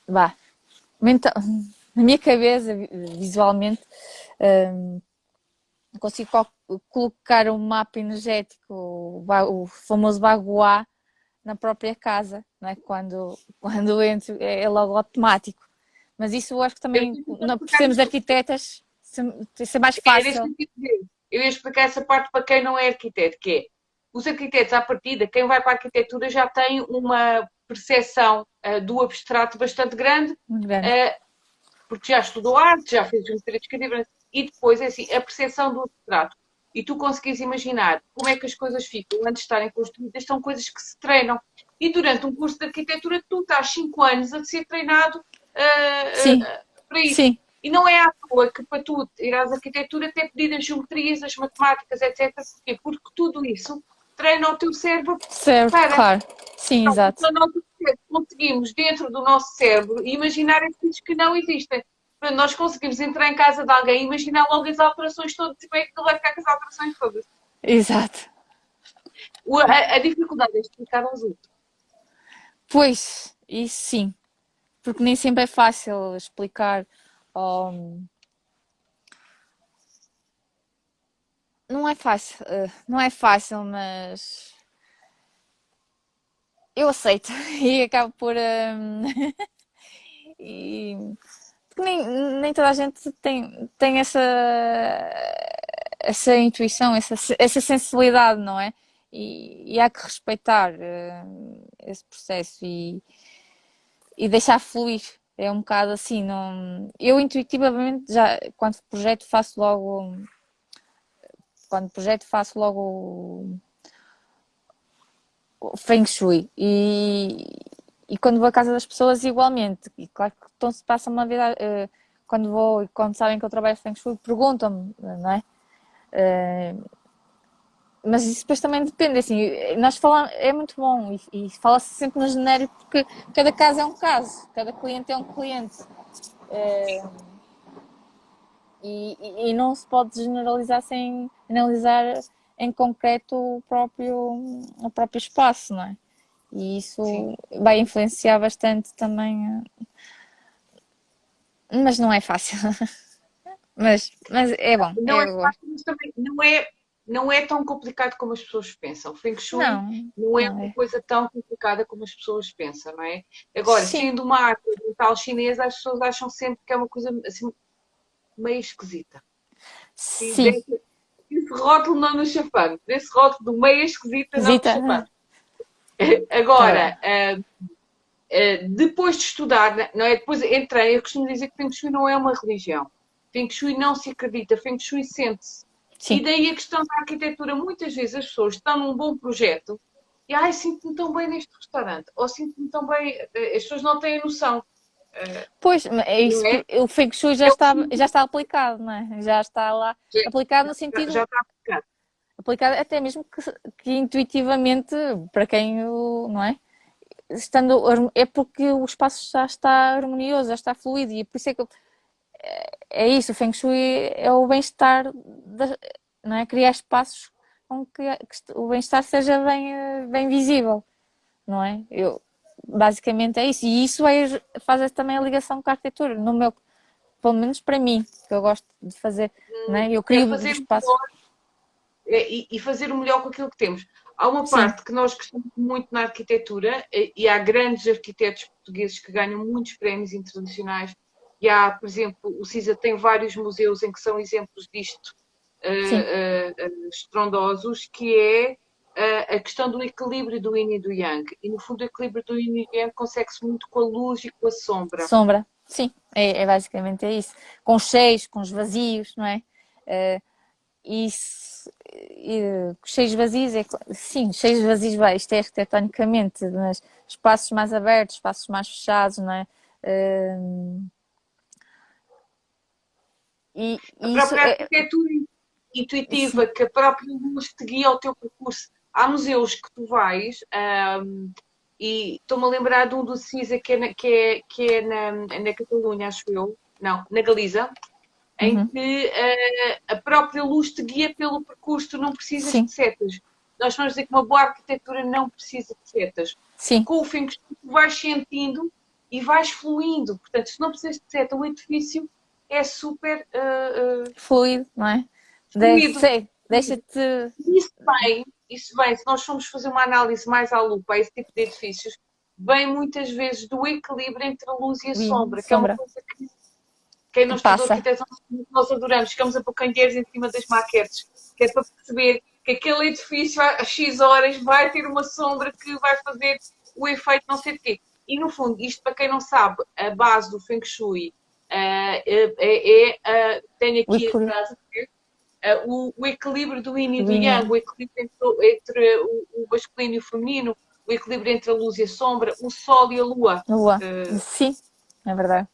vá, na minha cabeça visualmente consigo colocar um mapa energético, o famoso baguá, na própria casa, não é? Quando entro é logo automático. Mas isso eu acho que Eu também, tive que por explicar sermos isso. arquitetas, ser mais Era isso que fácil. eu queria dizer. Eu ia explicar essa parte para quem não é arquiteto, que é os arquitetos à partida, quem vai para a arquitetura já tem uma percepção do abstrato bastante grande, Muito grande. uh, porque já estudou arte, já fez geometria descritiva, e depois é assim, a percepção do abstrato. E tu consegues imaginar como é que as coisas ficam antes de estarem construídas, são coisas que se treinam. E durante um curso de arquitetura, tu estás 5 anos a ser treinado Sim, para isso. sim. E não é à toa que para tu ir às arquitetura até pedir as geometrias, as matemáticas, etc. Porquê? Porque tudo isso treina o teu cérebro Certo, para. claro. Sim, exato. Então, nós conseguimos, dentro do nosso cérebro, imaginar coisas que não existem. Portanto, nós conseguimos entrar em casa de alguém e imaginar logo as alterações todas e como é que ele vai ficar com as alterações todas. Exato. A dificuldade é explicar aos outros. Pois, isso sim. Porque nem sempre é fácil explicar. Ou não é fácil, não é fácil, mas eu aceito e acabo por. E, porque nem toda a gente tem essa intuição, essa sensibilidade, não é? E há que respeitar esse processo e deixar fluir. É um bocado assim, não... Eu intuitivamente já, quando projeto faço logo o Feng Shui e quando vou à casa das pessoas igualmente. E claro que então se passa uma vida quando vou e quando sabem que eu trabalho Feng Shui perguntam-me, não é? Mas isso depois também depende, assim, nós falamos, é muito bom e fala-se sempre no genérico porque cada caso é um caso, cada cliente é um cliente. E não se pode generalizar sem analisar em concreto o próprio espaço, não é? E Sim. isso vai influenciar bastante também, mas não é fácil. Mas é bom, Não é eu gosto. fácil, mas também não é tão complicado como as pessoas pensam. Feng Shui Não, não é não uma é. coisa tão complicada como as pessoas pensam, não é? Agora, Sim, sendo uma arte oriental chinesa, as pessoas acham sempre que é uma coisa assim meio esquisita. E sim, esse rótulo não nos chafamos. Desse rótulo do meio esquisita não nos visita, chafamos. tá bem. Agora, depois de estudar, não é? Depois entrei, eu costumo dizer que Feng Shui não é uma religião. Feng Shui não se acredita, Feng Shui sente-se. Sim. E daí a questão da arquitetura, muitas vezes as pessoas estão num bom projeto e ai, sinto-me tão bem neste restaurante, ou sinto-me tão bem, as pessoas não têm noção, Pois, é isso, não é? o Feng Shui É o simples, já está aplicado, não é? Já está lá aplicado no já sentido, está aplicado. aplicado até mesmo que intuitivamente, para quem o, não é? Estando, é porque o espaço já está harmonioso, já está fluido e por isso é que é isso, o Feng Shui é o bem-estar, não é? Criar espaços com que o bem-estar seja bem visível, não é? Basicamente é isso. E isso faz também a ligação com a arquitetura, no meu, pelo menos para mim, que eu gosto de fazer, não é? Eu É crio do fazer espaço. e fazer o melhor com aquilo que temos. Há uma Sim, parte que nós gostamos muito na arquitetura e há grandes arquitetos portugueses que ganham muitos prémios internacionais. E há, por exemplo, o CISA tem vários museus em que são exemplos disto sim, estrondosos, que é a questão do equilíbrio do yin e do yang. E no fundo o equilíbrio do yin e do yang consegue-se muito com a luz e com a sombra. sombra, sim, basicamente é isso. Com os cheios, com os vazios, não é? Cheios vazios, sim, cheios vazios, isto é arquitetonicamente, mas espaços mais abertos, espaços mais fechados, não é? A E isso própria é, arquitetura sim, intuitiva, que a própria luz te guia ao teu percurso. Há museus que tu vais, e estou-me a lembrar de um do CISA que é na Catalunha, acho eu, não, na Galiza, em que a própria luz te guia pelo percurso, tu não precisas Sim. de setas. Nós vamos dizer que uma boa arquitetura não precisa de setas. Sim. Com o Feng Shui, tu vais sentindo e vais fluindo. Portanto, se não precisas de seta, o edifício é super Fluido, não é? fluido. Deixa-te. Isso vem, se nós formos fazer uma análise mais à lupa a esse tipo de edifícios, vem muitas vezes do equilíbrio entre a luz e a sombra, que é uma coisa que quem não estudou Passa. arquitetura nós adoramos. Ficamos a pôr candeeiros em cima das maquetes, que é para perceber que aquele edifício a X horas vai ter uma sombra que vai fazer o efeito não sei de quê. E no fundo, isto para quem não sabe, a base do Feng Shui tenho aqui atrás o equilíbrio do yin e do yang, o equilíbrio entre o masculino e o feminino, o equilíbrio entre a luz e a sombra, o sol e a lua. Sim, é verdade.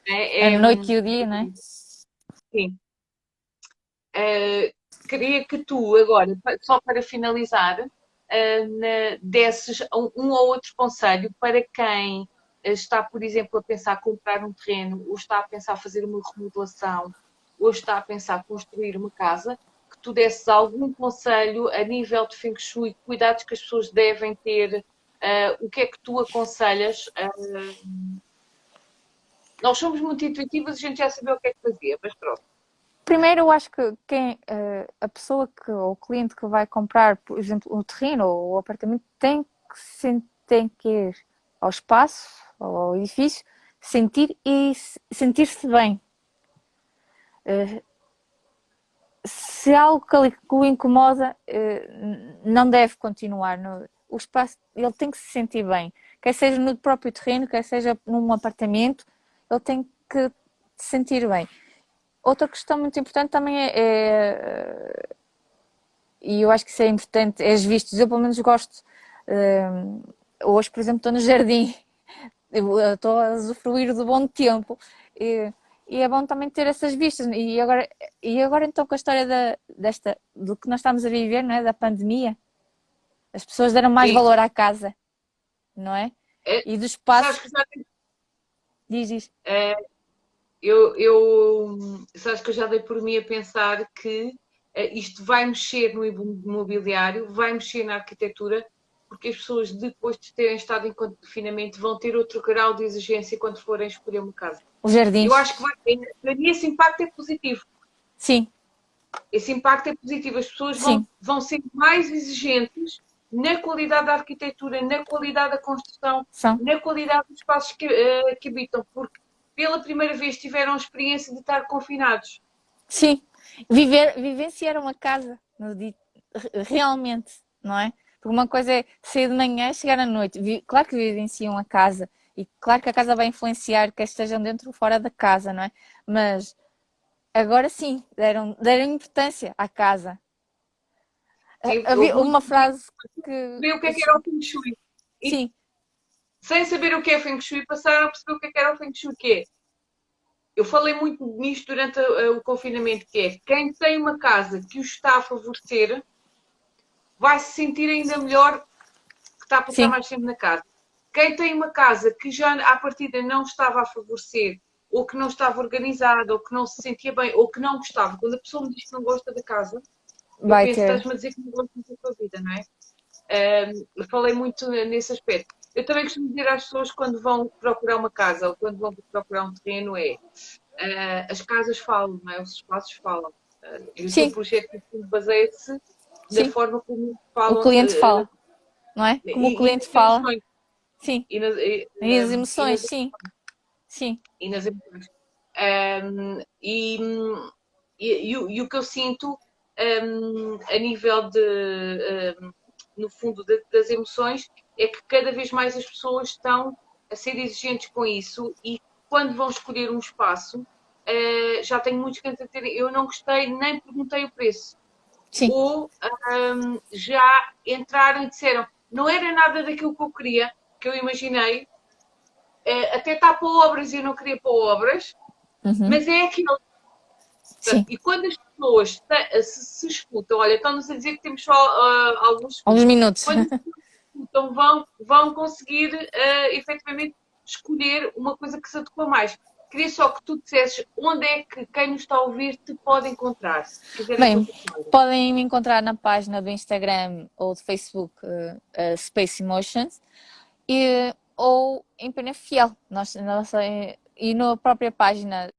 A noite e o dia, não é? Sim. Queria que tu, agora, só para finalizar, desses um ou outro conselho para quem está, por exemplo, a pensar comprar um terreno, ou está a pensar fazer uma remodelação, ou está a pensar construir uma casa, que tu desses algum conselho a nível de Feng Shui, cuidados que as pessoas devem ter, o que é que tu aconselhas? Nós somos muito intuitivas, a gente já sabia o que é que fazia, mas pronto. Primeiro, eu acho que a pessoa ou o cliente que vai comprar, por exemplo, o terreno ou o apartamento, tem que ir ao espaço, ao edifício, sentir-se bem. Se algo que o incomoda, não deve continuar. O espaço, ele tem que se sentir bem. Quer seja no próprio terreno, quer seja num apartamento, ele tem que se sentir bem. Outra questão muito importante também e eu acho que isso é importante, é as vistas. Eu pelo menos gosto. Hoje, por exemplo, estou no jardim, eu estou a usufruir do bom tempo e é bom também ter essas vistas. E agora então com a história do que nós estamos a viver, não é? Da pandemia, as pessoas deram mais valor à casa, não é? E do espaço. Diz. Sabes que eu já dei por mim a pensar que isto vai mexer no imobiliário, vai mexer na arquitetura, porque as pessoas, depois de terem estado em confinamento, vão ter outro grau de exigência quando forem escolher uma casa. Os jardins. Eu acho que para mim esse impacto é positivo. Sim. Esse impacto é positivo. As pessoas vão ser mais exigentes na qualidade da arquitetura, na qualidade da construção, na qualidade dos espaços que habitam, porque pela primeira vez tiveram a experiência de estar confinados. Sim, vivenciar uma casa, realmente, não é? Porque uma coisa é sair de manhã e chegar à noite. Claro que vivenciam a casa e claro que a casa vai influenciar quer estejam dentro ou fora da casa, não é? Mas agora sim, deram importância à casa. Havia uma frase que... Ver o que era o Feng Shui. Sim. Sem saber o que é Feng Shui, passaram a perceber o que era o Feng Shui, que é. Eu falei muito nisto durante o confinamento, que é quem tem uma casa que o está a favorecer vai se sentir ainda melhor que está a passar mais tempo na casa. Quem tem uma casa que já à partida não estava a favorecer, ou que não estava organizada, ou que não se sentia bem, ou que não gostava, quando a pessoa me diz que não gosta da casa, eu penso, estás-me a dizer que não gostas da tua vida, não é? Eu falei muito nesse aspecto. Eu também costumo dizer às pessoas quando vão procurar uma casa ou quando vão procurar um terreno as casas falam, não é? Os espaços falam. E o teu projeto baseia-se na forma como falam. O cliente fala, não é? Como o cliente fala. Sim. E nas emoções, sim. Sim. E nas emoções. E o que eu sinto a nível no fundo, das emoções, é que cada vez mais as pessoas estão a ser exigentes com isso e quando vão escolher um espaço, já tenho muitos clientes a dizer, eu não gostei, nem perguntei o preço. Sim. Ou já entraram e disseram, não era nada daquilo que eu queria, que eu imaginei, até está para obras e eu não queria para obras, mas é aquilo. Portanto, e quando as pessoas se escutam, olha, estão-nos a dizer que temos só alguns minutos. Quando se escutam, vão conseguir efetivamente escolher uma coisa que se adequa mais. Queria só que tu dissesses onde é que quem nos está a ouvir te pode encontrar, se quiserem Bem, contactar. podem me encontrar na página do Instagram ou do Facebook Space Emotions ou em Penafiel. E na própria página